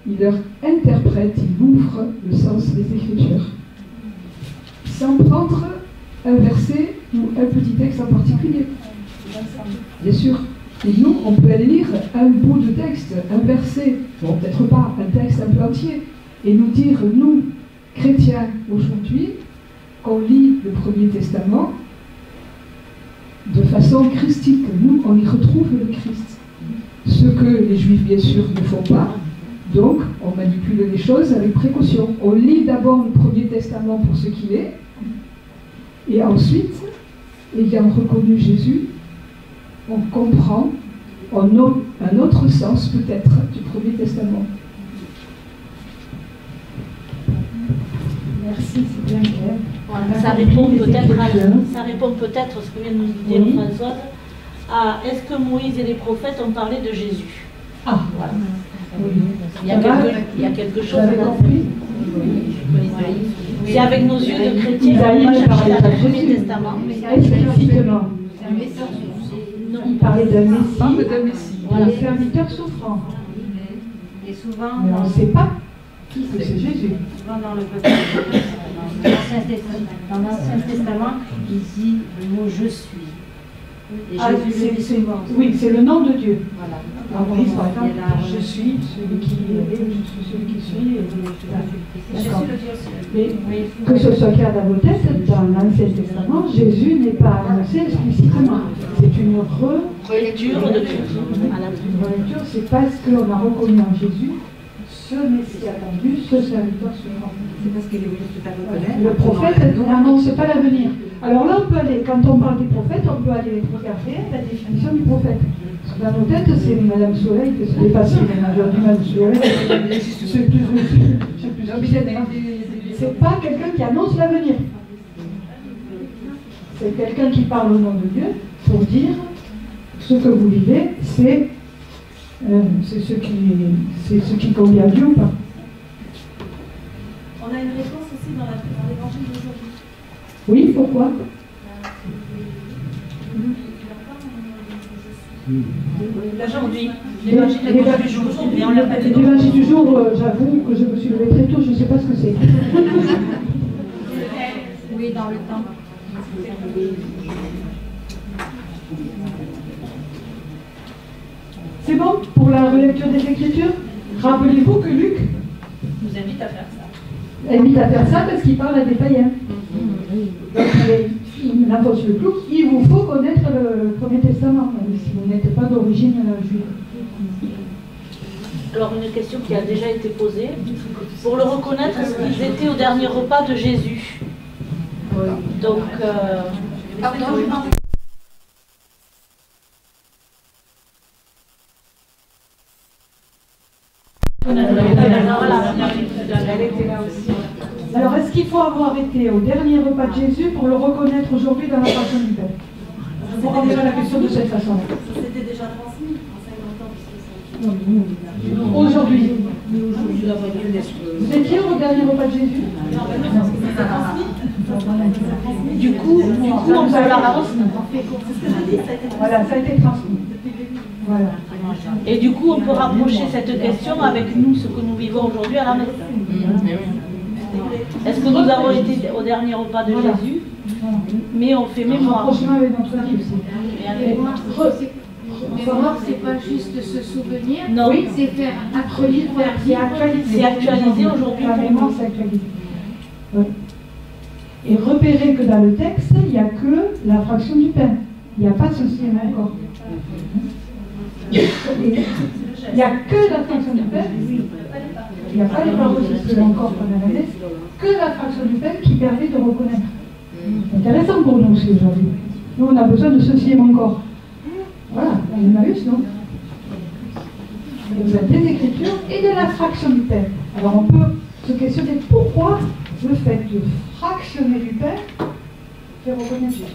Il leur interprète, il ouvre le sens des Écritures. Sans prendre un verset ou un petit texte en particulier. Bien sûr. Et nous, on peut aller lire un bout de texte, un verset, bon, peut-être pas, un texte un peu entier, et nous dire, nous, chrétiens, aujourd'hui, qu'on lit le Premier Testament de façon christique. Nous, on y retrouve le Christ. Ce que les Juifs, bien sûr, ne font pas. Donc, on manipule les choses avec précaution. On lit d'abord le Premier Testament pour ce qu'il est, et ensuite, ayant reconnu Jésus, on comprend un autre sens peut-être du Premier Testament. Merci, c'est bien clair. Voilà, ça répond peut-être à ce que vient de nous dire Françoise, à est-ce que Moïse et les prophètes ont parlé de Jésus? Ah, voilà. Oui. Il y a quelque chose. Vous avez compris? Si avec nos yeux de chrétiens, Isaïe on va ne chercher parlait dans pas le de Premier Jésus. Testament. Explicitement. Il parlait d'un Messie, Voilà. le serviteur souffrant. Et souvent, Mais on ne sait pas qui que c'est Jésus. souvent dans l'Ancien Testament, il dit le mot je suis. Et Ah, Jésus le dit souvent. oui, c'est le nom de Dieu. Voilà. En Moïse, par exemple, Il y a la- je suis celui qui est, je suis celui qui suis. D'accord. Mais que ce soit clair dans vos têtes, dans l'Ancien Testament, Jésus n'est pas annoncé explicitement. C'est une Relecture de relecture, c'est parce qu'on a reconnu en Jésus ce Messie attendu, ce serviteur suivant. C'est parce qu'il est venu tout à reconnaître. Le prophète n'annonce pas l'avenir. Alors là, on peut aller, quand on parle des prophètes, on peut aller regarder la définition du prophète. Parce que dans nos têtes, c'est Madame Soleil, que c'est facile, on a aujourd'hui Madame Soleil, c'est plus c'est pas quelqu'un qui annonce l'avenir. C'est quelqu'un qui parle au nom de Dieu pour dire ce que vous vivez, c'est ce qui convient à Dieu ou pas. On a une réponse aussi dans l'évangile d'aujourd'hui. Oui, pourquoi? Aujourd'hui, l'évangile du jour. Et on l'a pas dit. L'évangile du jour, j'avoue que je me suis levée très tôt, je ne sais pas ce que c'est. Oui, dans le temps. C'est bon pour la relecture des Écritures? Rappelez-vous que Luc nous invite à faire ça. Invite à faire ça parce qu'il parle à des païens. Donc, il enfonce le clou. Il vous faut connaître le Premier Testament, même si vous n'êtes pas d'origine juive. Alors, une question qui a déjà été posée. Pour le reconnaître, est-ce qu'ils étaient au dernier repas de Jésus? Donc, Alors, est-ce qu'il faut avoir été au dernier repas de Jésus pour le reconnaître aujourd'hui dans la passion du Père? Je pose déjà la question de cette façon-là. C'était déjà transmis en 50 ans. Aujourd'hui. Vous étiez au dernier repas de Jésus? du coup, on peut la Voilà, ça a été transmis. Voilà. Et du coup, on peut rapprocher cette question avec nous, ce que nous vivons aujourd'hui à la messe. Est-ce que nous avons été au dernier repas de Jésus, mais on fait mémoire? Rapprochement avec notre vie aussi. Mémoire, c'est pas juste se souvenir, Non. oui, c'est faire actualiser. C'est actualisé aujourd'hui. La mémoire, c'est actualisé. Oui. Et repérer que dans le texte, il n'y a que la fraction du pain. Il n'y a pas ceci et encore. Il n'y a que la fraction du pain. Il n'y a pas les paroles de encore pendant la messe. Que la fraction du pain qui permet de reconnaître. C'est intéressant pour nous aussi aujourd'hui. Nous, on a besoin de ceci et encore. Voilà, on a eu non? Vous avez des Écritures et de la fraction du pain. Alors on peut se questionner pourquoi le fait de fractionner du pain fait reconnaître Jésus.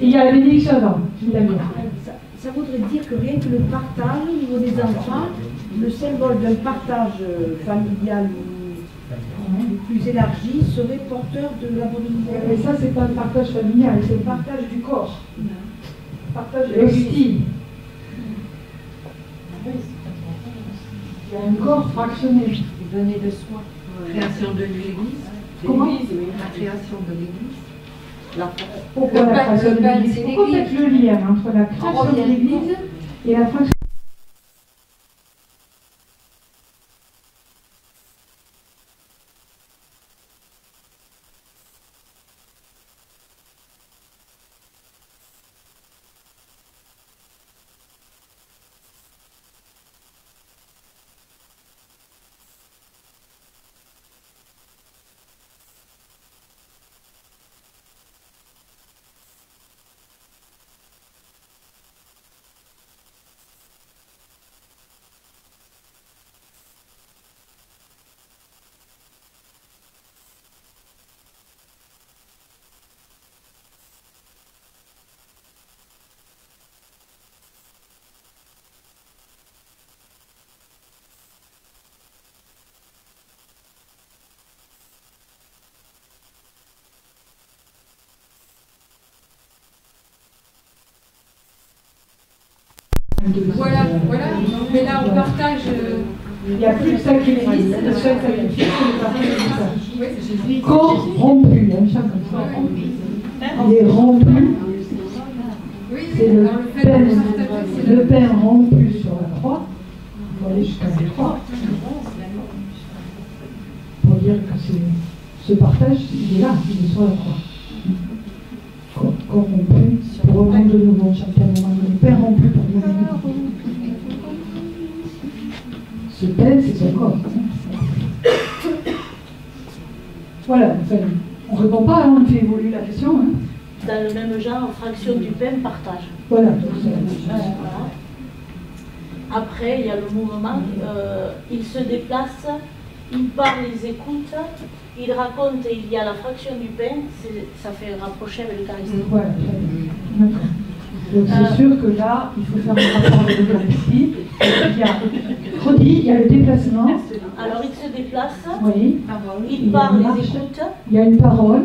Il y a la bénédiction avant, je vous l'avoue. Ça voudrait dire que rien que le partage au niveau des enfants, le symbole d'un partage familial plus élargi serait porteur de la bonne nouvelle. Mais ça, c'est pas le partage familial, c'est le partage du corps. Le partage de l'hostie. Il y a un corps fractionné. Donner de soi. Création de l'Église. Comment? La création de l'Église. Pourquoi la création de l'Église? Pourquoi faites le lien entre la création de l'Église et la fraction? Voilà, voilà. Mais là, on partage. Il n'y a plus de sacrifice, le seul sacrifice, c'est le partage. Corps rompu, hein, chacun comme ça. Il est rompu. C'est le pain rompu sur la croix. Il faut aller jusqu'à la croix. Pour dire que ce partage, il est là, il est sur la croix. Corps rompu, pour reprendre de nouveau, on chante un moment donné, pain rompu pour nous. Ce pain, c'est son corps. Voilà, enfin, on ne répond pas, hein, on fait évoluer la question. Hein. Dans le même genre, fraction du pain, partage. Voilà. Après, il y a le mouvement, il se déplace, il parle, il écoute, il raconte et il y a la fraction du pain, ça fait rapprocher avec l'Eucharistie. Voilà, d'accord. Donc c'est sûr que là, il faut faire un rapport avec l'Eucharistie. Il y a le déplacement. Alors il se déplace, oui. Il parle, il écoute. Il y a une parole.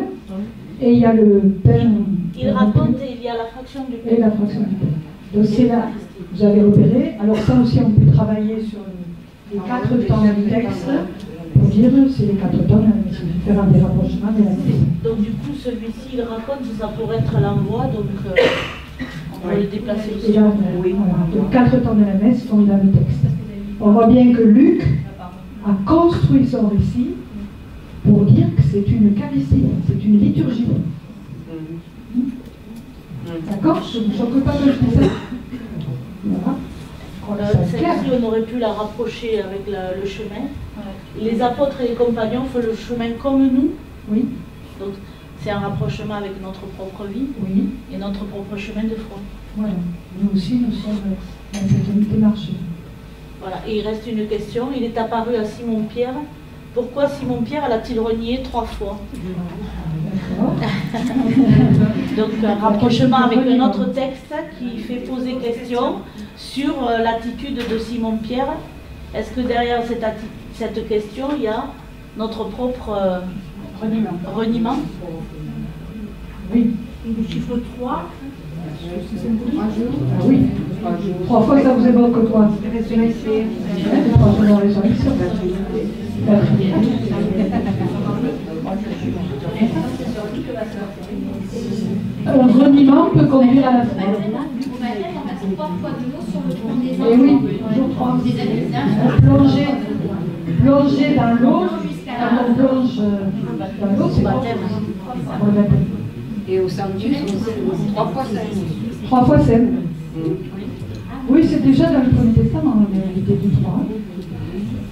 Et il y a le pain. Il raconte et il y a la fraction du pain. Et la fraction du pain. Donc c'est là, vous avez repéré. Alors ça aussi, on peut travailler sur les 4 temps du texte. Pour dire, c'est les 4 temps de la messe. Faire un des rapprochements de la messe. Donc du coup, celui-ci, il raconte, ça pourrait être l'envoi, donc on va le déplacer aussi. Là, oui, voilà. Donc 4 temps de la messe sont dans le texte. On voit bien que Luc a construit son récit pour dire que c'est une Eucharistie, c'est une liturgie. D'accord? Je ne vous choque pas quand je dis ça. Voilà. Celle-ci, on aurait pu la rapprocher avec le chemin. Les apôtres et les compagnons font le chemin comme nous. Oui. Donc, c'est un rapprochement avec notre propre vie et notre propre chemin de foi. Voilà. Nous aussi, nous sommes dans cette démarche. Voilà. Et il reste une question. Il est apparu à Simon-Pierre. Pourquoi Simon-Pierre a-t-il renié 3 fois? Donc, un rapprochement avec un autre texte qui fait poser question sur l'attitude de Simon-Pierre. Est-ce que derrière cette question, il y a notre propre reniement? Oui. Le chiffre 3. Ah oui. 3 fois, ça vous évoque quoi? Résurrection. Les 3 jours de la résurrection. Un reniement peut conduire à la foi. Et oui, jour 3. Plonger dans l'eau, quand on plonge dans l'eau, c'est baptême. Et au Sanctus, 3 fois 7. 3 fois 7. Oui, c'est déjà dans le Premier Testament, l'idée du 3.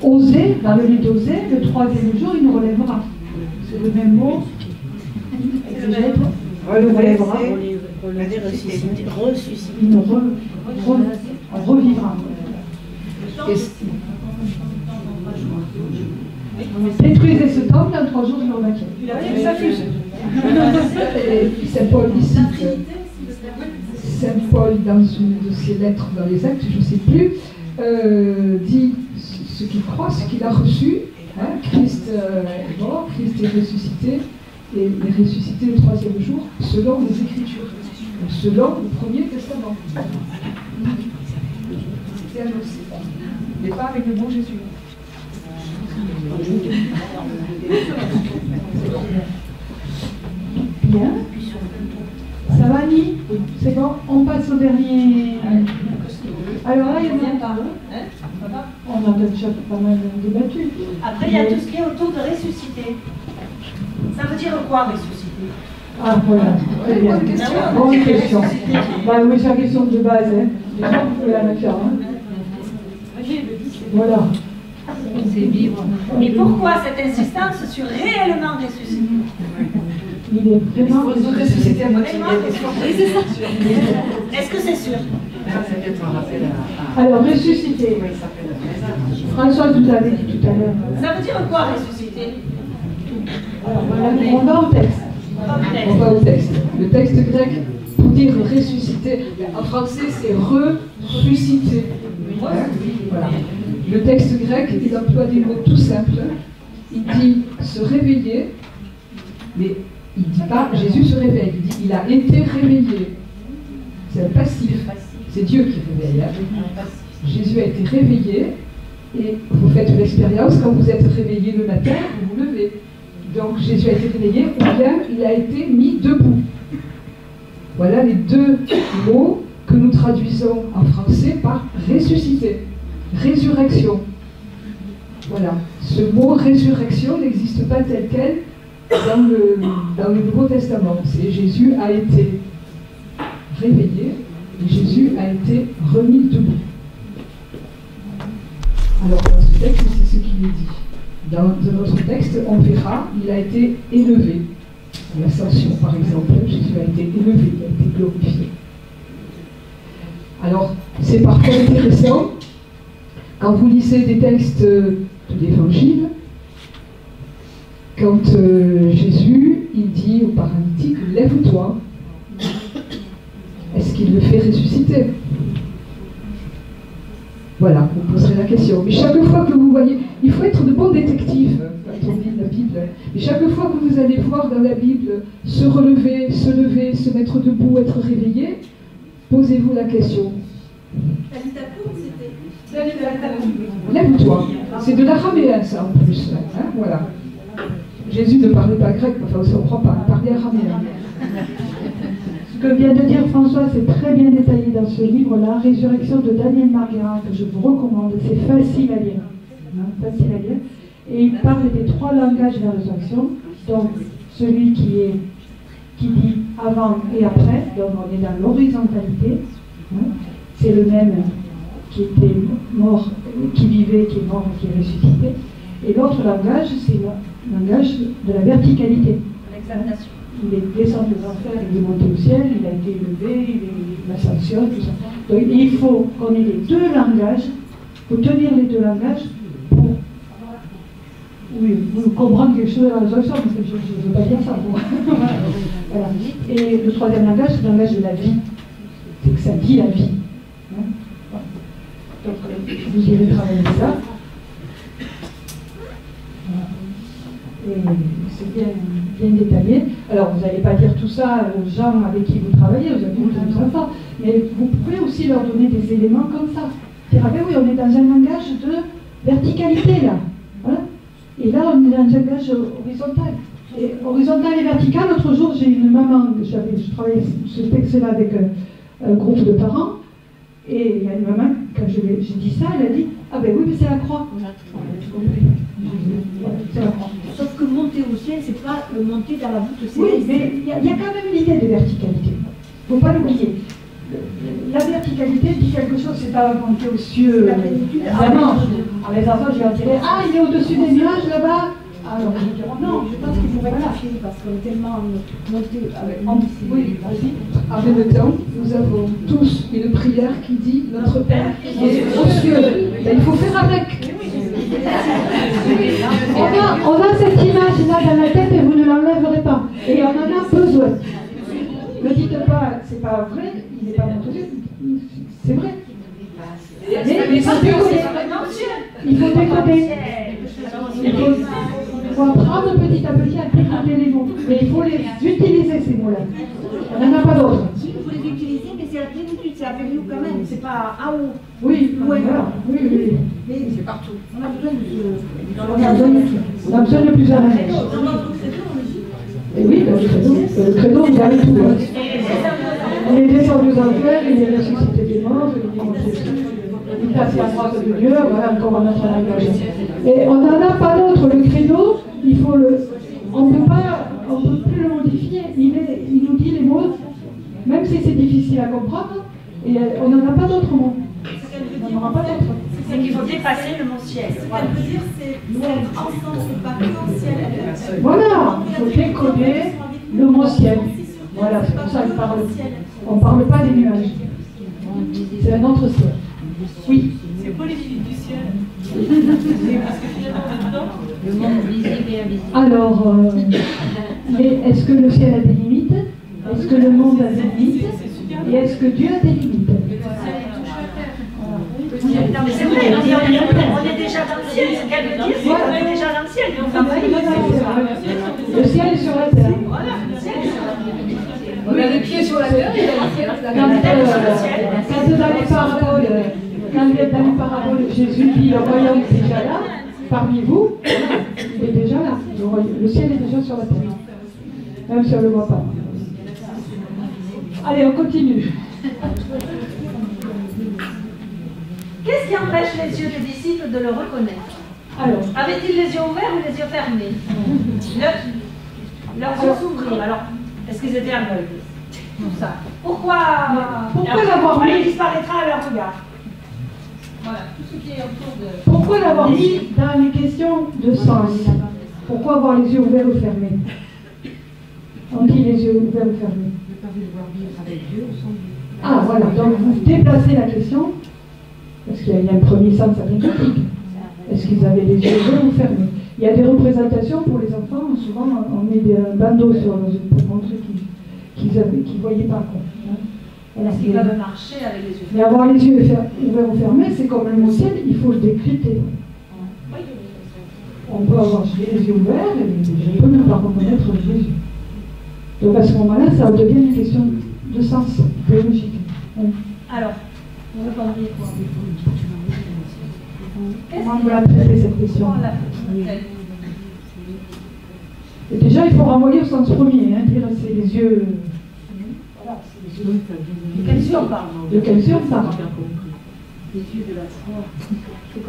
Oser, dans le livre d'Osée, le 3e jour, il nous relèvera. C'est le même mot. Relèvera. Ressusciter. Il nous revivra. Détruisez ce temple, dans 3 jours, je le rebâtirai. Ça fuse. Saint Paul ici, Saint Paul, dans une de ses lettres dans les Actes, je ne sais plus, dit ce qu'il croit, ce qu'il a reçu. Hein, Christ est mort, Christ est ressuscité, et il est ressuscité le 3e jour, selon les Écritures, selon le Premier Testament. C'est annoncé, mais pas avec le bon Jésus. Bien. Ça va, Annie? C'est bon? On passe au dernier. Alors là, il y en a pas. On a déjà pas mal débattu. Après, il y a tout ce qui est autour de ressusciter. Ça veut dire quoi, ressusciter? Ah, voilà. Très bien. Bonne question. Bah oui, c'est la question de base. Hein. Les gens, vous pouvez la faire. Hein. Voilà. C'est vivre. Mais pourquoi cette insistance sur réellement ressusciter? Il est vraiment ressuscité à moitié. Est-ce que c'est sûr? Alors, ressusciter. François vous avez dit tout à l'heure. Ça veut dire quoi, ressusciter? Alors, voilà, on va au texte. On va au texte. Le texte grec, pour dire ressusciter, en français, c'est ressusciter. Voilà. Le texte grec, il emploie des mots tout simples. Il dit se réveiller, mais il ne dit pas Jésus se réveille. Il dit il a été réveillé. C'est un passif. C'est Dieu qui réveille. Jésus a été réveillé, et vous faites l'expérience, quand vous êtes réveillé le matin, vous vous levez. Donc Jésus a été réveillé, ou bien il a été mis debout. Voilà les deux mots que nous traduisons en français par ressusciter, résurrection. Voilà, ce mot résurrection n'existe pas tel quel dans le Nouveau Testament. C'est Jésus a été réveillé et Jésus a été remis debout. Alors dans ce texte, c'est ce qu'il est dit. Dans notre texte, on verra, il a été élevé. L'ascension, par exemple, Jésus a été élevé, il a été glorifié. Alors, c'est parfois intéressant, quand vous lisez des textes de l'Évangile, quand Jésus, il dit au paralytique, lève-toi, est-ce qu'il le fait ressusciter? Voilà, vous poserez la question. Mais chaque fois que vous voyez, il faut être de bons détectives quand on lit la Bible. Et chaque fois que vous allez voir dans la Bible se relever, se mettre debout, être réveillé, posez-vous la question. Lève-toi. C'est de l'araméen, ça, en plus. Hein, voilà. Jésus ne parlait pas grec, enfin, on ne comprend pas, il parlait araméen. Ce que vient de dire François, c'est très bien détaillé dans ce livre-là, Résurrection de Daniel Marguerin, que je vous recommande, c'est facile à lire. Facile à lire. Et il parle des trois langages de la résurrection, donc celui qui dit avant et après, donc on est dans l'horizontalité, c'est le même qui était mort, qui vivait, qui est mort et qui est ressuscité. Et l'autre langage, c'est le langage de la verticalité. L'exaltation. Il est descendu aux enfers, il est monté au ciel, il a été élevé, il ascensionne, tout ça. Donc il faut qu'on ait les deux langages, il faut tenir les deux langages pour comprendre quelque chose de la résurrection, parce que je ne veux pas dire ça. Voilà. Et le troisième langage, c'est le langage de la vie. C'est que ça dit la vie. Hein, voilà. Donc vous irez travailler ça. Voilà. Et c'est bien détaillé. Alors, vous n'allez pas dire tout ça aux gens avec qui vous travaillez, aux adultes, aux enfants, mais vous pouvez aussi leur donner des éléments comme ça. Dire, ah ben oui, on est dans un langage de verticalité, là. Voilà. Et là, on est dans un langage horizontal. Et horizontal et vertical, l'autre jour, j'ai une maman, je travaillais ce texte-là avec un groupe de parents, et il y a une maman, quand j'ai dit ça, elle a dit, ah ben oui, mais c'est la croix. C'est la croix. Sauf que monter au ciel, c'est pas le monter dans la voûte céleste. Oui, mais il y a quand même une idée de verticalité. Il ne faut pas l'oublier. La verticalité dit quelque chose, c'est pas monter aux cieux. Évidemment. Alors les enfants, je leur dirais, ah, il est au-dessus des nuages là-bas. Alors, je dirais, non, je pense qu'il faut rectifier parce qu'on est tellement monté avec ambition. Oui, vas-y. En même temps, nous avons tous une prière qui dit notre Père qui est aux cieux. Ben, il faut faire avec. On a cette image-là dans la tête et vous ne l'enlèverez pas. Et on en a besoin. Ne dites pas, c'est pas vrai, il n'est pas monté, c'est vrai. Mais il faut décoder. Il faut décoder. Il faut apprendre petit à petit à décoder les mots. Mais il faut les utiliser, ces mots-là. On n'en a pas d'autres. Il faut les utiliser, mais c'est la plénitude, c'est avec nous quand même, c'est pas en haut. Oui, loin. Voilà. Oui. Mais c'est partout. On a besoin On a besoin de plusieurs langages. Et oui, le credo, il y a tout. Il est descendu aux enfers, il est ressuscité des morts, il est monté au ciel. Il passe la droite de Dieu, voilà encore un autre langage. Et on n'en a pas d'autre. Le credo, il faut on ne peut plus le modifier. Il nous dit les mots, même si c'est difficile à comprendre, et on n'en a pas d'autres mots. On n'en aura pas d'autres. C'est qu'il faut dépasser le mot ciel. Ce qu'elle veut dire, c'est être ensemble, c'est pas que au ciel. Voilà, il faut décoder le mot ciel. Voilà, c'est pour ça qu'on parle. On ne parle pas des nuages. C'est un autre ciel. Oui. C'est quoi les limites du ciel? Parce que finalement, on est dedans. Le monde visible et invisible. Alors, est-ce que le ciel a des limites? Est-ce que le monde a des limites? Et est-ce que Dieu a des limites? Non mais c'est vrai, on est déjà dans le ciel, ce qu'elle veut dire, c'est qu'on est déjà dans le ciel, mais on va pas Le ciel est sur la terre. Voilà, le ciel est sur la terre. Oui, Il a les pieds sur la terre, il a les pieds sur la Quand terre. dans les paraboles, Jésus dit le royaume est déjà là, parmi vous, il est déjà là. Le ciel est déjà sur la terre. Même si on ne le voit pas. Allez, on continue. Qu'est-ce qui empêche les yeux des disciples de le reconnaître? Alors, avaient-ils les yeux ouverts ou les yeux fermés? Leurs yeux s'ouvrirent. Alors, est-ce qu'ils étaient aveugles? Tout ça. Pourquoi l'avoir mis? Il disparaîtra à leur regard. Voilà, tout ce qui est autour de... Pourquoi l'avoir mis dans les questions de sens? Pourquoi avoir les yeux ouverts ou fermés? On dit les yeux ouverts ou fermés. Ne pas vouloir vivre avec Dieu ou sans Dieu. Ah voilà, donc vous déplacez la question, parce qu'il y a un premier sens arithmétique. Est-ce qu'ils avaient les yeux ouverts ou fermés? Il y a des représentations pour les enfants, souvent on met des bandeaux sur les yeux pour montrer qu'ils ne voyaient pas. Est-ce qu'ils peuvent marcher avec les yeux fermés? Mais avoir les yeux ouverts ou fermés, c'est comme le mot ciel, il faut le décrypter. On peut avoir les yeux ouverts et je peux ne pas reconnaître Jésus. Donc à ce moment-là, ça devient une question de sens théologique. Alors, vous répondriez quoi? Comment vous la traitez cette question? Et déjà, il faut renvoyer au sens premier, dire c'est les yeux. Voilà, c'est les yeux. De quels yeux on parle? De quels yeux on parle? Les yeux de la foi.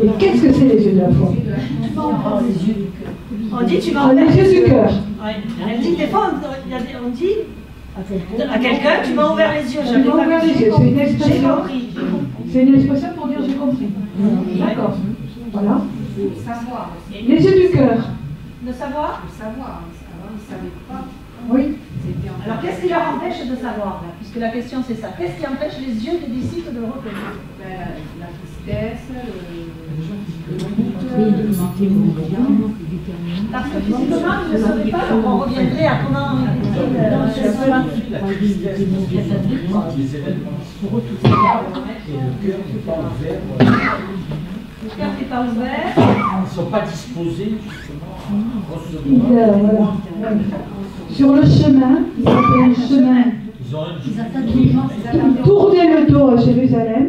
Et qu'est-ce que c'est les yeux de la foi? Les yeux du cœur. On dit tu m'as ouvert les yeux du cœur. Elle dit des fois, on dit à quelqu'un tu m'as ouvert les yeux. Tu m'as ouvert les yeux, c'est une expression. J'ai compris. C'est une expression pour dire j'ai compris. D'accord. Voilà. Savoir. Les yeux du cœur. Le savoir? Le savoir. Avant, ils ne savaient pas. Oui. Alors qu'est-ce qui leur empêche de savoir là? Puisque la question c'est ça. Qu'est-ce qui empêche les yeux des disciples de le reconnaître? La tristesse, Parce que physiquement, ils ne sauraient pas, donc on reviendrait à comment on était la tristesse, les événements et le cœur n'est pas ouvert. Le cœur n'est pas ouvert. Ils ne sont pas disposés justement à recevoir. Voilà. Sur le chemin, ils avaient un chemin qui tournait le dos à Jérusalem.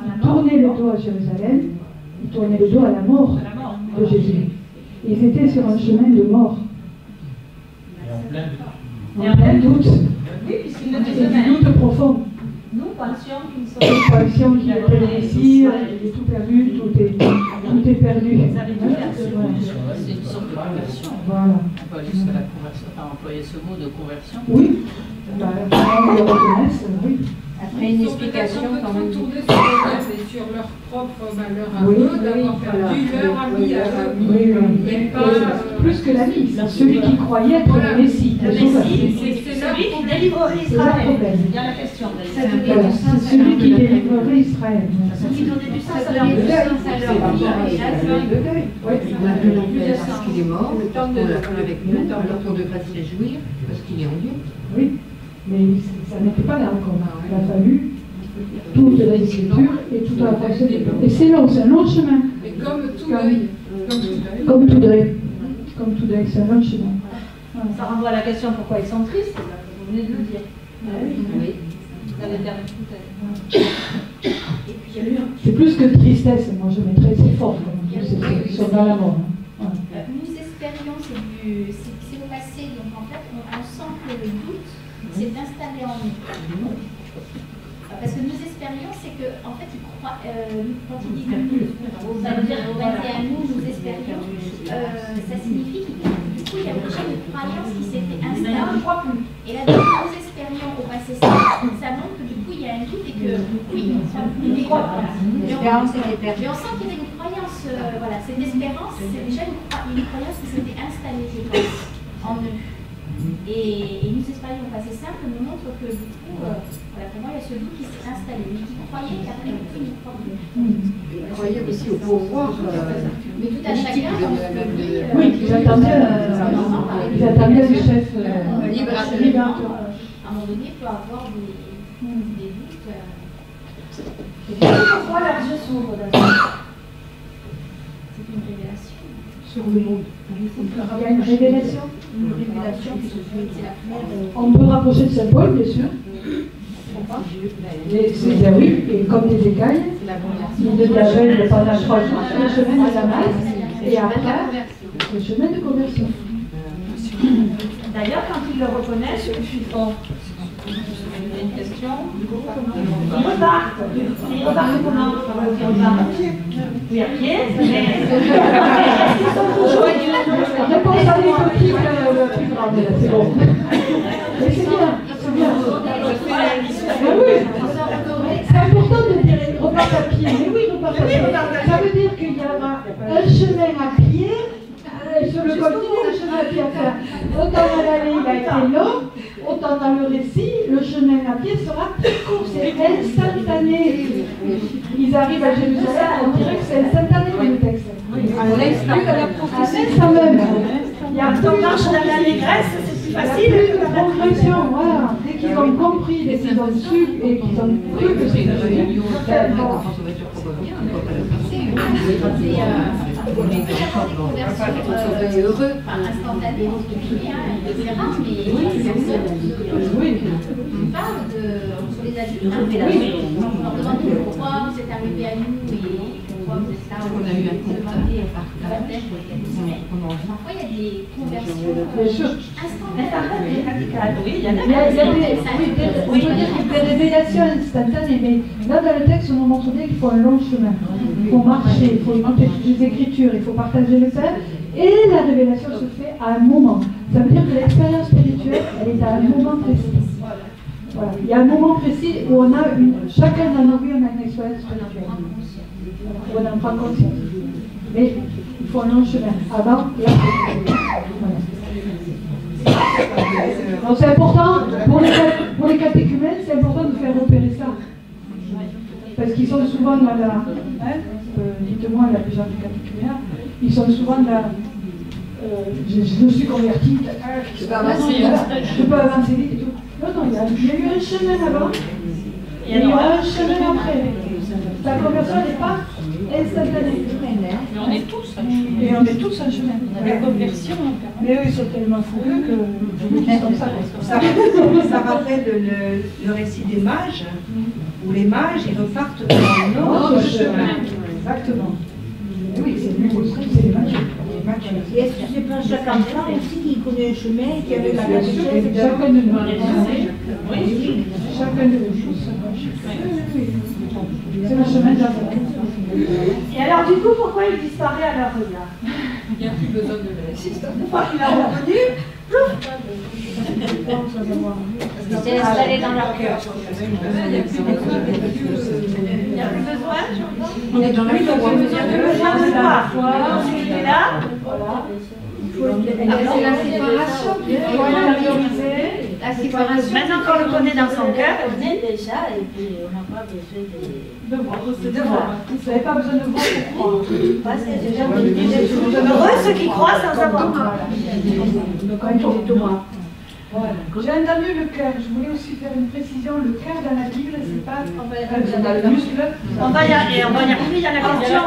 Ils tournaient le dos à Jérusalem. Ils tournaient le dos à la mort de Jésus. Ils étaient sur un chemin de mort. Et en plein doute. Oui, puisqu'ils le disaient un doute profond. Nous pensions qu'ils sont... Nous pensions qu'il était le Messie, il est tout perdu, tout est perdu. C'est une sorte de conversion. Voilà. On peut aller sur la conversion, enfin employer ce mot de conversion. Oui. On le reconnaisse, oui. Après une explication quand même. Tourner sur eux-mêmes et sur leur propre valeur à eux, d'avoir perdu leur ami à eux. Plus que l'ami, celui qui croyait être le Messie. Le Messie, c'est celui qui délivrerait Israël. Il y a la question. C'est celui qui délivrerait Israël. Celui qui donnait du sens à leur vie. Parce qu'il est mort, on l'a plus avec nous, alors qu'on devrait se réjouir parce qu'il est en Dieu. Oui, mais ça n'était pas là encore. Il a fallu toute la Écriture et tout a fonctionné. Et c'est long, c'est un long chemin. Mais comme tout deuil. Comme tout deuil. Comme tout deuil, c'est un long chemin. Ça renvoie à la question pourquoi ils sont tristes, vous venez de le dire. Oui. Vous avez perdu tout. C'est plus que tristesse, moi je mettrais, c'est fort. C'est dans la mort. Nous espérions, c'est au passé, donc en fait on sent que le doute s'est installé en nous. Parce que nous espérions, c'est que en fait il croit, quand il dit nous, ça veut dire au 21 nous espérions, ça signifie que du coup il y a déjà une croyance qui s'était installée. Et là nous espérions au passé ça montre que du coup il y a un doute et que oui, on croit. L'espérance était perdue. Mais on sent qu'il y avait une croyance, voilà, cette espérance, c'est déjà une croyance qui s'était installée, je pense, en eux. Et nous espérions passer simple nous montre que du coup, voilà, pour moi il y a ce doute qui s'est installé, mais qui croyait qu'après du coup il ne croit plus. Il croyait aussi au pouvoir. Mais tout à chacun, oui, ils attendaient le chef libérateur. À un moment donné, il peut avoir des doutes. Pourquoi leurs yeux s'ouvrent d'abord? une révélation. Sur le monde. Il y a une révélation. Une révélation qui se fait, c'est la première. On peut rapprocher de Saint Paul, bien sûr. Mais c'est bien oui, et comme des écailles, il de la veille pendant 3 jours sur le chemin de la masse, et après, le chemin de conversion. D'ailleurs, quand ils le reconnaissent, ils font une question. Ils repartent. Ils repartent comment? À pied. Oui, à pied, mais est-ce qu'ils sont toujours Réponse à l'écotique le plus grande, c'est bon. Mais c'est bien, c'est bien. Mais oui, c'est important de dire repartent à pied. Mais oui, repartent à pied. Ça veut dire qu'il y aura un chemin à pied. Sur le continent, le chemin à pied à faire. Autant dans l'allée, il a été long, autant dans le récit, le chemin à pied sera plus court. C'est instantané. Ils arrivent à Jérusalem, on dirait que c'est instantané dans le texte. À l'instant même. Il y a quand on marche dans l'allégresse, c'est plus facile. La progression, voilà. Dès qu'ils ont compris, dès qu'ils ont su et qu'ils ont cru que c'est heureux, instantané, etc. Mais on parle de sur les adultes. On leur demande pourquoi vous êtes arrivé à nous et pourquoi vous êtes là. On a eu un contact par la tête pour les semaines. Parfois, il y a des conversions instantanées. Il y a des révélations instantanées, mais là dans le texte, on nous montre bien qu'il faut un long chemin. Il faut marcher, il faut écouter toutes les écritures, il faut partager le fait, et la révélation se fait à un moment. Ça veut dire que l'expérience spirituelle, elle est à un moment précis. Voilà. Il y a un moment précis où on a chacun dans nos vies, on a une expérience spirituelle. On en prend conscience. Mais il faut un long chemin avant la Donc c'est important, pour les catéchumènes, c'est important de faire repérer ça. Parce qu'ils sont souvent dans la... dites-moi, la gens du catéchuménat, ils sont souvent dans la... je me suis converti, je peux avancer vite et tout. Non, il y a eu un chemin avant, et il y aura un chemin après. La conversion n'est pas instantanée. Mais on est tous un chemin. Et on est tous un chemin. La conversion. Mais eux, ils sont tellement fougueux que je vous dis comme ça. Ça rappelle le récit des mages, où les mages, ils repartent dans un autre chemin. Exactement. Et oui, c'est le c'est les mages. Et est-ce que c'est pas chaque enfant aussi qui connaît un chemin et qui avait la Bien sûr, chacun de nous. Oui, chacun de nous. C'est le chemin de la foi. Et alors, du coup, pourquoi il disparaît à leur regard? Il n'y a plus besoin de le réciter. Une fois qu'il a reconnu, c'est installé dans leur cœur. il n'y a plus besoin. On est dans la foi. Il n'y a plus besoin de quoi? Il est là. C'est la séparation. La séparation. Maintenant qu'on le connaît dans son cœur, on est déjà et puis on n'a pas besoin De voir. Vous n'avez pas besoin de voir pour croire. Parce que déjà, heureux ceux qui croient sans avoir. Donc, quand il faut des Thomas. J'ai entendu le cœur. Je voulais aussi faire une précision. Le cœur dans la Bible, c'est pas le muscle. On va y arriver, il y a la question.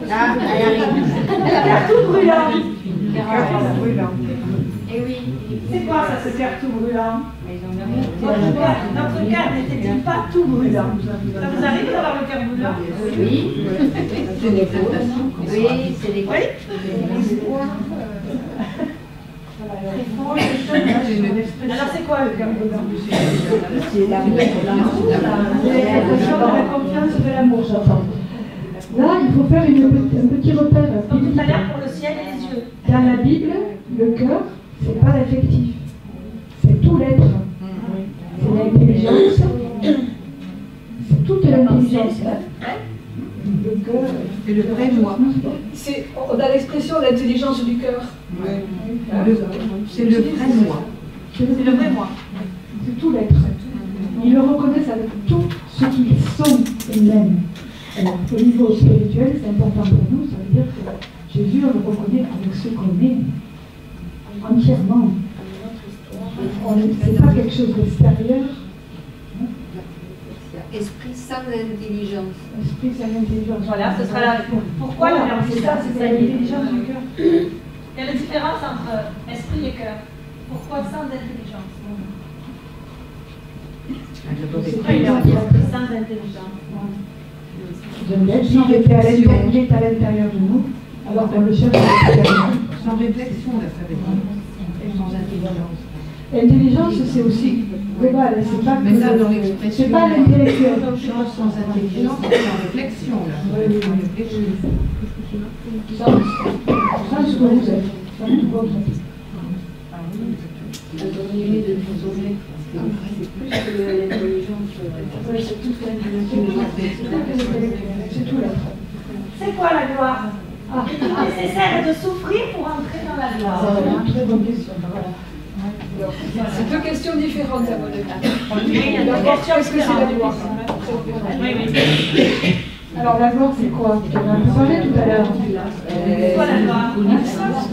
Là, elle arrive. Le cœur tout brûlant. Et oui. C'est quoi ça, ce cœur tout brûlant? Notre cœur n'était-il pas tout brûlant? Ça vous arrive d'avoir le cœur brûlant? Oui. C'est des fautes. Oui, c'est des fautes. Alors c'est quoi le cœur brûlant? C'est la confiance de l'amour, j'entends. Là, il faut faire un petit repère. Donc tout à l'heure pour le ciel et les yeux. Dans la Bible, le cœur, c'est pas l'affectif. C'est tout l'être. C'est l'intelligence. C'est toute l'intelligence. Le cœur. C'est le vrai moi. On a l'expression l'intelligence du cœur. C'est le vrai moi. C'est le vrai moi. C'est tout l'être. Ils le reconnaissent avec tout ce qu'ils sont eux-mêmes. Alors, au niveau spirituel, c'est important pour nous, ça veut dire que Jésus, on le reconnaît avec ce qu'on est, entièrement. C'est pas quelque chose d'extérieur. esprit sans intelligence. Esprit sans intelligence. Voilà, ce sera la réponse. Pourquoi la c'est ça, c'est l'intelligence du cœur. Quelle est la différence entre esprit et cœur? Pourquoi sans intelligence? Sans intelligence. Il est à l'intérieur de nous, alors qu'on le cherche à l'extérieur. Sans réflexion, la réponse. Et sans intelligence. L'intelligence, c'est aussi global, c'est pas mais ça, dans l'expression, c'est pas l'intellectuel. Sans intelligence, c'est sans réflexion, là. Sans ce que vous êtes. Sans tout votre être. C'est plus que l'intelligence. C'est tout l'être. C'est quoi la gloire? Nécessaire de souffrir pour entrer dans la gloire. C'est une très bonne question. C'est deux questions différentes à mon avis. Oui, il y a deux questions. Qu'est-ce que c'est la gloire? Alors la gloire, c'est quoi? On en a parlé tout à l'heure. C'est quoi la gloire?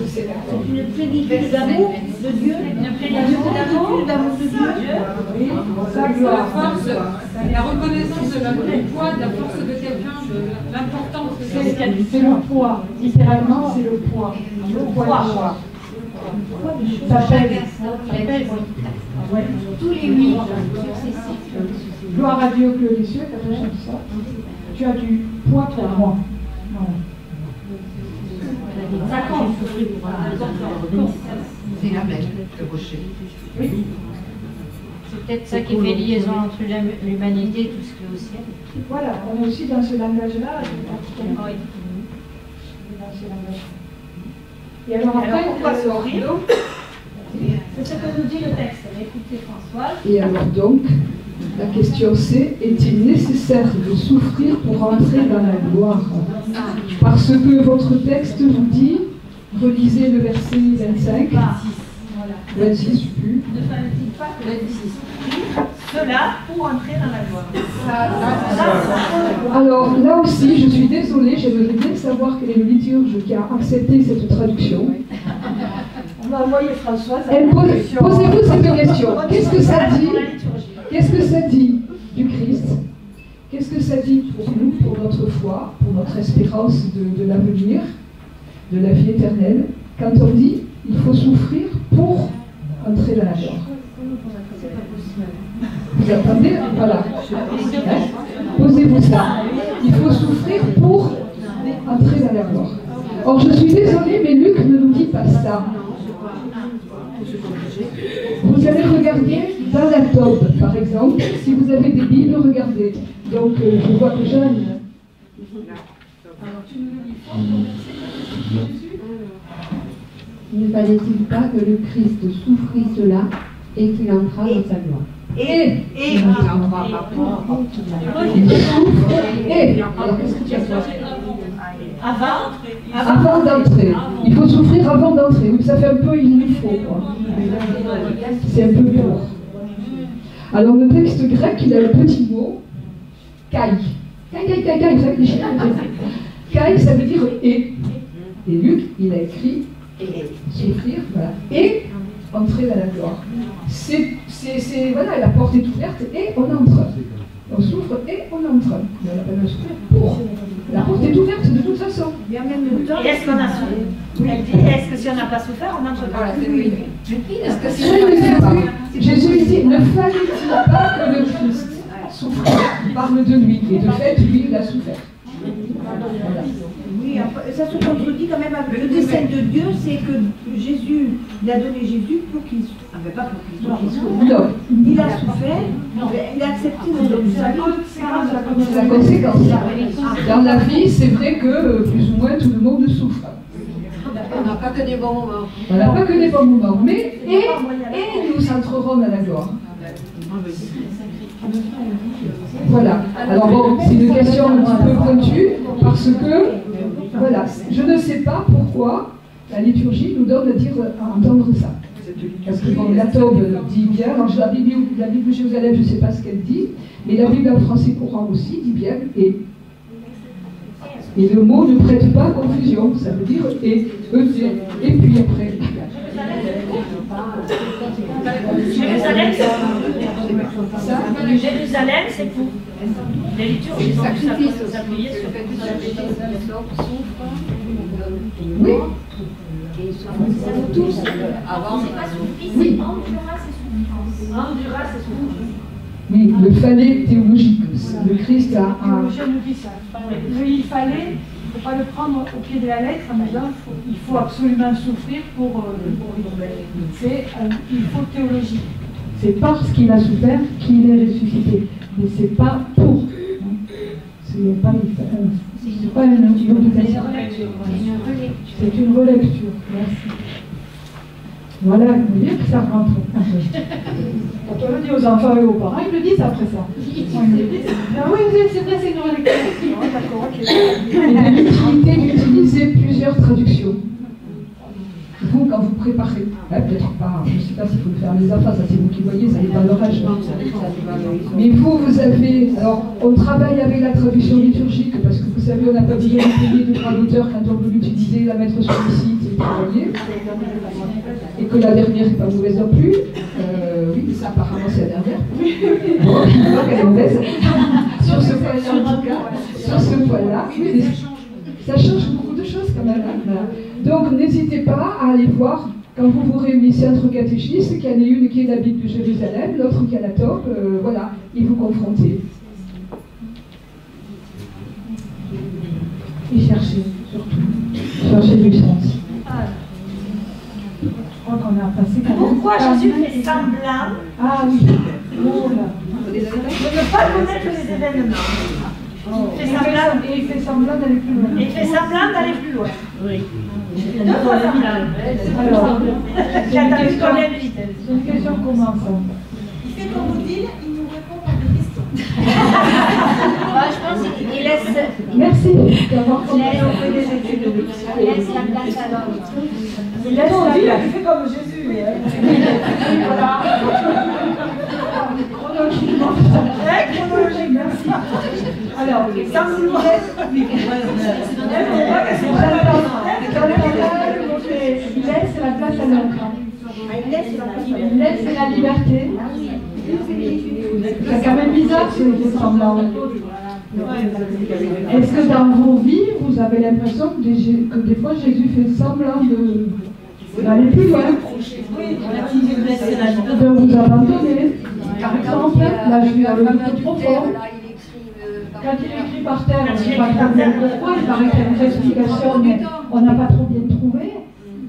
C'est une plénitude d'amour de Dieu. Une plénitude d'amour de Dieu. Oui, C'est la force, la reconnaissance de du poids, de la force de quelqu'un, de l'importance de quelqu'un. C'est le poids. Littéralement, c'est le poids. Le poids. Ça pèse. Tous les 8 successifs. Gloire à Dieu que les cieux, quand tu chantes ça, tu as du poids pour moi. Voilà. Ça compte. C'est la même, le rocher. Oui. C'est peut-être ça qui fait liaison entre l'humanité et tout ce qui est au ciel. Voilà, on est aussi dans ce langage-là. Oui. Dans ce langage. Et alors après, pourquoi sourire? C'est ce que nous dit le texte. Écoutez Françoise. Et alors donc, la question c'est, est-il nécessaire de souffrir pour entrer dans la gloire? Parce que votre texte vous dit, relisez le verset 25, 26, je ne sais plus. Ne fallait-il pas que cela pour entrer dans la gloire? Alors là aussi, je suis désolée, j'aimerais bien savoir quel est le liturge qui a accepté cette traduction. On va envoyer Françoise. Posez-vous cette question. Qu'est-ce que ça dit? Qu'est-ce que ça dit du Christ? Qu'est-ce que ça dit pour nous, pour notre foi, pour notre espérance de l'avenir, de la vie éternelle, quand on dit il faut souffrir pour entrer dans la gloire? Vous attendez? Voilà. Posez-vous ça. Il faut souffrir pour entrer dans la gloire. Or, je suis désolée, mais Luc ne nous dit pas ça. Vous allez regarder dans la Tobe, par exemple. Si vous avez des Bibles, regardez. Donc, je vois que Jeanne. Ne fallait-il pas que le Christ souffrit cela et qu'il entra dans sa gloire? Et il entra alors, qu'est-ce que tu as fait? Avant d'entrer. Il faut souffrir avant d'entrer. Oui, ça fait un peu il nous faut, quoi. C'est un peu lourd. Alors, le texte grec, il a le petit mot kai. Kai, vous savez, les chiens. Kai, ça veut dire et. Et Luc, il a écrit souffrir, voilà. Et entrer dans la gloire. Voilà, la porte est ouverte et on entre. On souffre et on entre. Mais on appelle le souffrir pour. La porte est ouverte de toute façon. Et est-ce qu'on a souffert? Oui. Elle dit, est-ce que si on n'a pas souffert, on entre pas? Est-ce que si je ne sais pas? Jésus dit, ne fallait-il pas que le Christ souffre? Il parle de lui. Et de fait, lui, il a souffert. Voilà. Oui, ça se contredit quand même avec le dessein de Dieu, c'est que Jésus, il a donné Jésus pour qu'il souffre. Pas pour qu'il souffre. Non. Il a souffert, il a accepté la conséquence. Dans la vie, c'est vrai que plus ou moins tout le monde souffre. On n'a pas que des bons moments. On n'a pas que des bons moments. Mais, et nous entrerons dans la gloire. Voilà. Alors bon, c'est une question un petit peu pointue, parce que, voilà, je ne sais pas pourquoi la liturgie nous donne à entendre ça. Parce que bon, la Tobe dit bien, alors la Bible de Jérusalem, je ne sais pas ce qu'elle dit, mais la Bible en français courant aussi dit bien et. Et le mot ne prête pas à confusion, ça veut dire et puis après. Jérusalem, c'est pour. Les liturgies sont s'appuyer sur le Oui. Tous. C'est pas souffrir, c'est endurance et souffrance. Endurance et souffrance. Oui, le fallait théologique. Le Christ a. Théologien nous dit ça. Il fallait, il ne faut pas le prendre au pied de la lettre en disant il faut absolument souffrir pour vivre. C'est il faut théologie. C'est parce qu'il a souffert qu'il est ressuscité. Mais c'est pas pour. C'est pas une obligation. C'est une relecture. Merci. Voilà, vous voyez que ça rentre. Quand on le dit aux enfants et aux parents, ils le disent après ça. Ah oui, c'est vrai, c'est une relecture. D'accord, ok. Il a l'utilité d'utiliser plusieurs traductions. Vous, quand vous préparez, peut-être pas, je ne sais pas s'il faut le faire les enfants, ça c'est vous qui voyez, ça dépend de leur âge. Mais vous avez, alors on travaille avec la traduction liturgique, parce que vous savez, on n'a pas besoin de payer de droit d'auteur quand on veut l'utiliser, la mettre sur le site et travailler. Et que la dernière n'est pas mauvaise non plus. Oui, ça apparemment c'est la dernière. Bon, je ne sais pas qu'elle est mauvaise. Sur ce point-là, en tout cas, sur ce point-là, ça change beaucoup de choses quand même. Donc n'hésitez pas à aller voir, quand vous vous réunissez entre catéchistes, qu'il y en ait une qui est la Bible de Jérusalem, l'autre qui est la top, voilà, et vous confrontez. Et cherchez, surtout. Cherchez du sens. Je crois qu'on a passé... Pourquoi Jésus fait semblant oui. Oh là. de ne pas connaître les événements? Il fait semblant d'aller plus loin. Il fait semblant d'aller plus loin. Oui. Deux fois semblant. Alors, c'est une question comment ça? Il fait comme Odile, il nous répond par des questions. Je pense qu'il laisse. Merci d'avoir fait des études. Il laisse la place à l'autre. Il laisse la place. Il fait comme Jésus. Voilà. Chronologiquement. Chronologique, merci. Alors, sans vouloir. Il laisse la place à l'autre. Il laisse la liberté. C'est quand même bizarre ce semblant. Est-ce que dans vos vies, vous avez l'impression que des fois Jésus fait semblant d'aller plus loin, de vous abandonner? Par exemple, là je suis dans le doute profond. Quand il écrit par terre, on ne sait pas trop bien pourquoi, il paraît qu'il y a une explication, mais on n'a pas trop bien trouvé.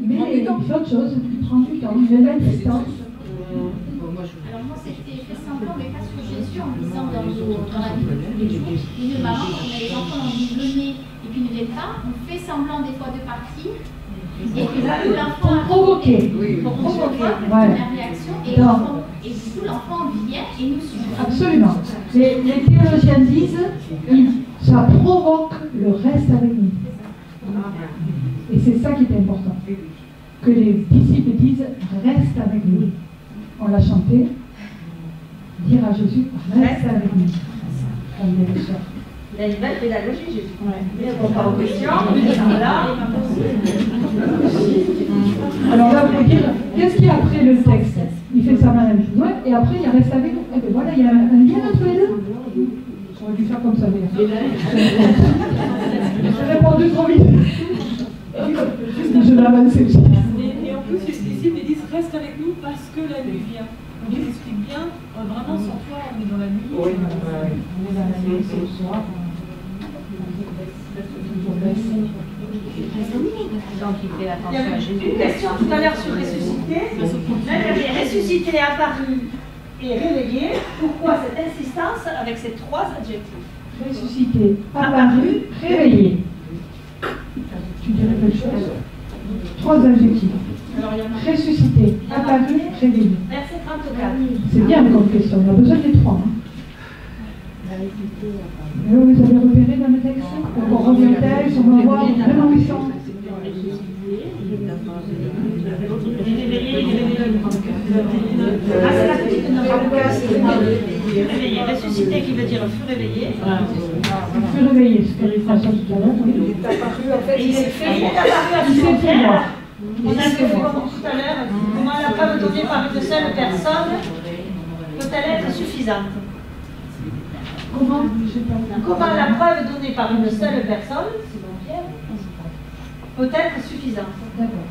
Mais il fait autre chose, il prend du temps, il met l'insistance. Alors moi c'était fait semblant, mais pas sur Jésus, en disant dans la vie de tous les jours. Une maman, on a les enfants dans une venez et puis ne viennent pas, on fait semblant des fois de partir. Et puis l'enfant provoquer. Pour provoquer la première réaction, et du coup l'enfant vient et nous suit. Absolument. Les théologiens disent ça provoque le reste avec nous. Et c'est ça qui est important. Que les disciples disent reste avec nous. On l'a chanté. Dire à Jésus reste avec nous. Il a une belle pédagogie, Jésus. Il répond pas aux questions, il est là. Alors là, vous dire, qu'est-ce qu'il y a après le texte? Il fait ça mal plus loin, et après il reste avec nous. Et bien voilà, il y a un lien entre les deux. J'aurais dû faire comme ça, mais j'ai répondu trop vite. Je vais avancer aussi. Et en plus, les disciples disent reste avec nous parce que la nuit vient. Donc ils expliquent bien, vraiment sans toi, on est dans la nuit. Oui, on est dans la nuit, c'est le soir. Donc il fait attention Il y à avait Jésus. une question tout à l'heure sur ressuscité. Ressuscité, apparu et réveillé. Pourquoi cette insistance avec ces trois adjectifs? Ressuscité, apparu, réveillé. Tu dirais quelque chose? Trois adjectifs. Ressuscité, apparu, réveillé. Verset 34. C'est bien comme question, on a besoin des trois. Et là, vous avez repéré dans le texte? On revient au texte, on va voir vraiment où ils sont. Réveillé. Ressuscité qui veut dire fut réveillé. Fut réveillé, ce que les Français tout à l'heure. Il est apparu, en fait, il s'est fait voir. On a vu comme tout à l'heure comment la preuve donnée par une seule personne peut-elle être suffisante? Comment la preuve donnée par une seule personne, Simon Pierre, peut être suffisante. D'accord.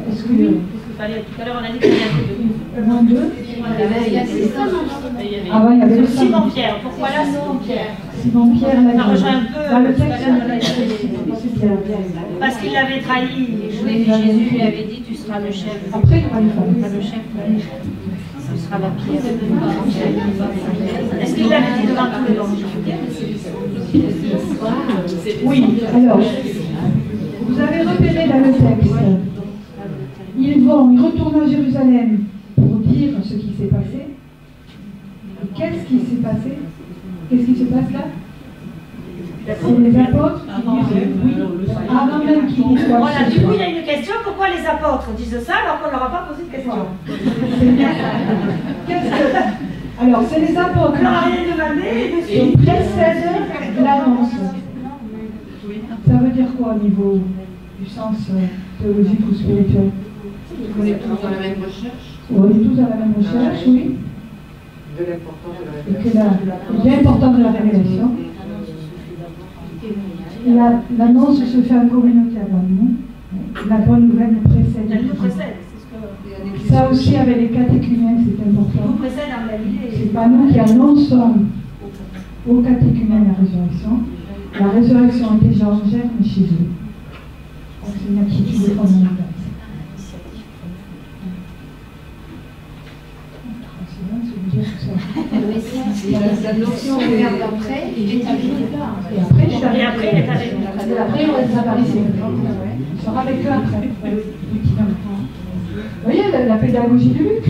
Est-ce que oui? Parce qu'il fallait, tout à l'heure, on a dit qu'il y avait deux. Moins deux. Ah ouais, il y avait Simon Pierre. Pourquoi là Simon Pierre? Simon Pierre, ça rejoint un peu dans le texte. Parce qu'il l'avait trahi. Jésus lui avait dit tu seras le chef. Après, il y aura les femmes. Le chef, ce sera la pierre. Est-ce qu'il l'avait dit devant tout le monde? Oui, alors, vous avez repéré dans le texte. Ils retournent à Jérusalem pour dire ce qui s'est passé. Et qu'est-ce qui s'est passé? Qu'est-ce qui se passe là? C'est les apôtres qui disent oui, avant même qu'ils disent quoi. Voilà, du coup, il y a une question. Pourquoi les apôtres disent ça alors qu'on ne leur a pas posé de question? Alors, c'est les apôtres qui précèdent l'annonce. Ça veut dire quoi au niveau du sens théologique ou spirituel? On est tous dans la même recherche. On est tous dans la même recherche, oui. De l'importance de la Et que l'importance de la révélation. L'annonce se fait en communauté avant nous. La bonne nouvelle nous précède. Elle nous précède. Ça aussi, avec les catéchumènes, c'est important. Nous précède en Galilée. C'est pas nous qui annonçons aux catéchumènes la résurrection. La résurrection est déjà en germe chez eux. Donc c'est une attitude fondamentale. La notion de regarde après, il est avec nous. Et après, je suis Et après, il est avec nous. Après, on désapparaissait. On sera avec eux après. Vous voyez la pédagogie de Luc,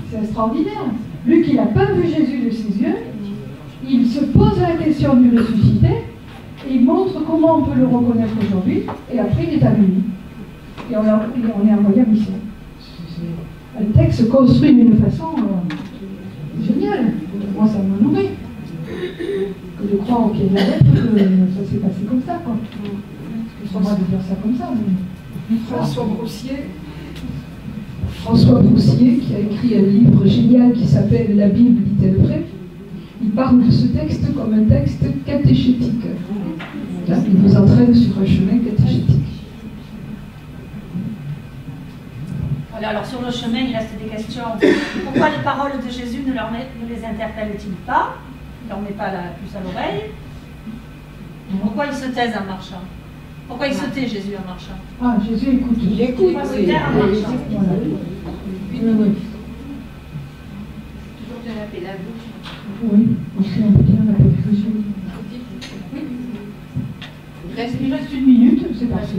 c'est extraordinaire. Luc, il n'a pas vu Jésus de ses yeux. Il se pose la question du ressuscité et il montre comment on peut le reconnaître aujourd'hui. Et après, il est avec nous. Et on est envoyé à mission. Le texte se construit d'une façon géniale. Moi, ça m'a nourri. Que de croire au pied de la lettre que ça s'est passé comme ça, quoi. C'est moi de dire ça comme ça, mais... François Broussier, qui a écrit un livre génial qui s'appelle La Bible dit-elle vrai, il parle de ce texte comme un texte catéchétique. Là, il nous entraîne sur un chemin catéchétique. Voilà, alors sur le chemin, il reste des questions. Pourquoi les paroles de Jésus ne les interpellent-ils pas? Il ne leur met pas la puce à l'oreille. Pourquoi ils se taisent en marchant? Pourquoi il se tait Jésus en marchant? Ah, Jésus écoute. Il écoute. Pourquoi se taire en marchant? Voilà. Toujours de la pédagogie. Oui, aussi on peut dire la pédagogie. Il reste une minute, c'est parti.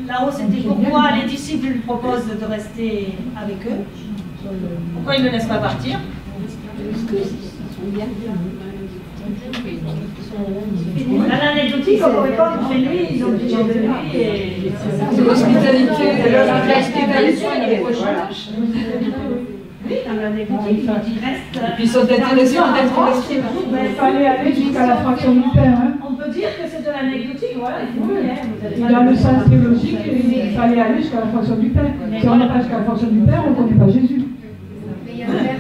Là-haut, c'était pourquoi les disciples lui proposent de rester avec eux. Pourquoi ils ne le laissent pas partir? Dans l'anecdotique, on pourrait pas montrer lui, ils ont pitié de lui et... C'est l'hospitalité. Oui, dans l'anecdotique, il reste... Puis ils sont intéressés en d'être restés. Il fallait aller jusqu'à la fraction du pain. Hein. On peut dire que c'est de l'anecdotique, voilà, il faut Et dans le sens théologique, il fallait aller jusqu'à la fraction du pain. Si on n'a pas jusqu'à la fraction du pain, on ne connaît pas Jésus.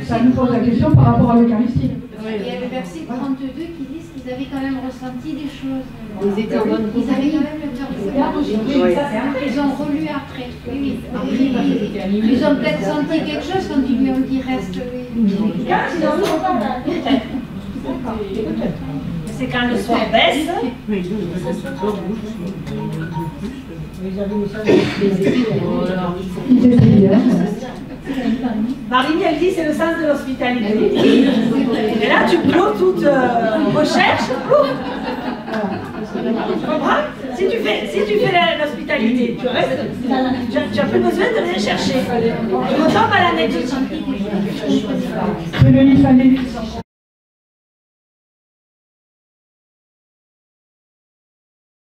Ça nous pose la question par rapport à l'Eucharistie. Il y a le verset 32 qui dit qu'ils avaient quand même ressenti des choses. Ils étaient en bonne Ils avaient quand même le cœur pédagogique. Ils ont relu après. Oui. Ils ont peut-être senti quelque chose quand ils lui ont dit reste. C'est quand le soir baisse. Marine, elle dit c'est le sens de l'hospitalité. Et là, tu clôt toute recherche. Tu comprends? Si tu fais l'hospitalité, tu restes. Tu n'as plus besoin de rien chercher. Tu retombes à l'anecdotique. Il fallait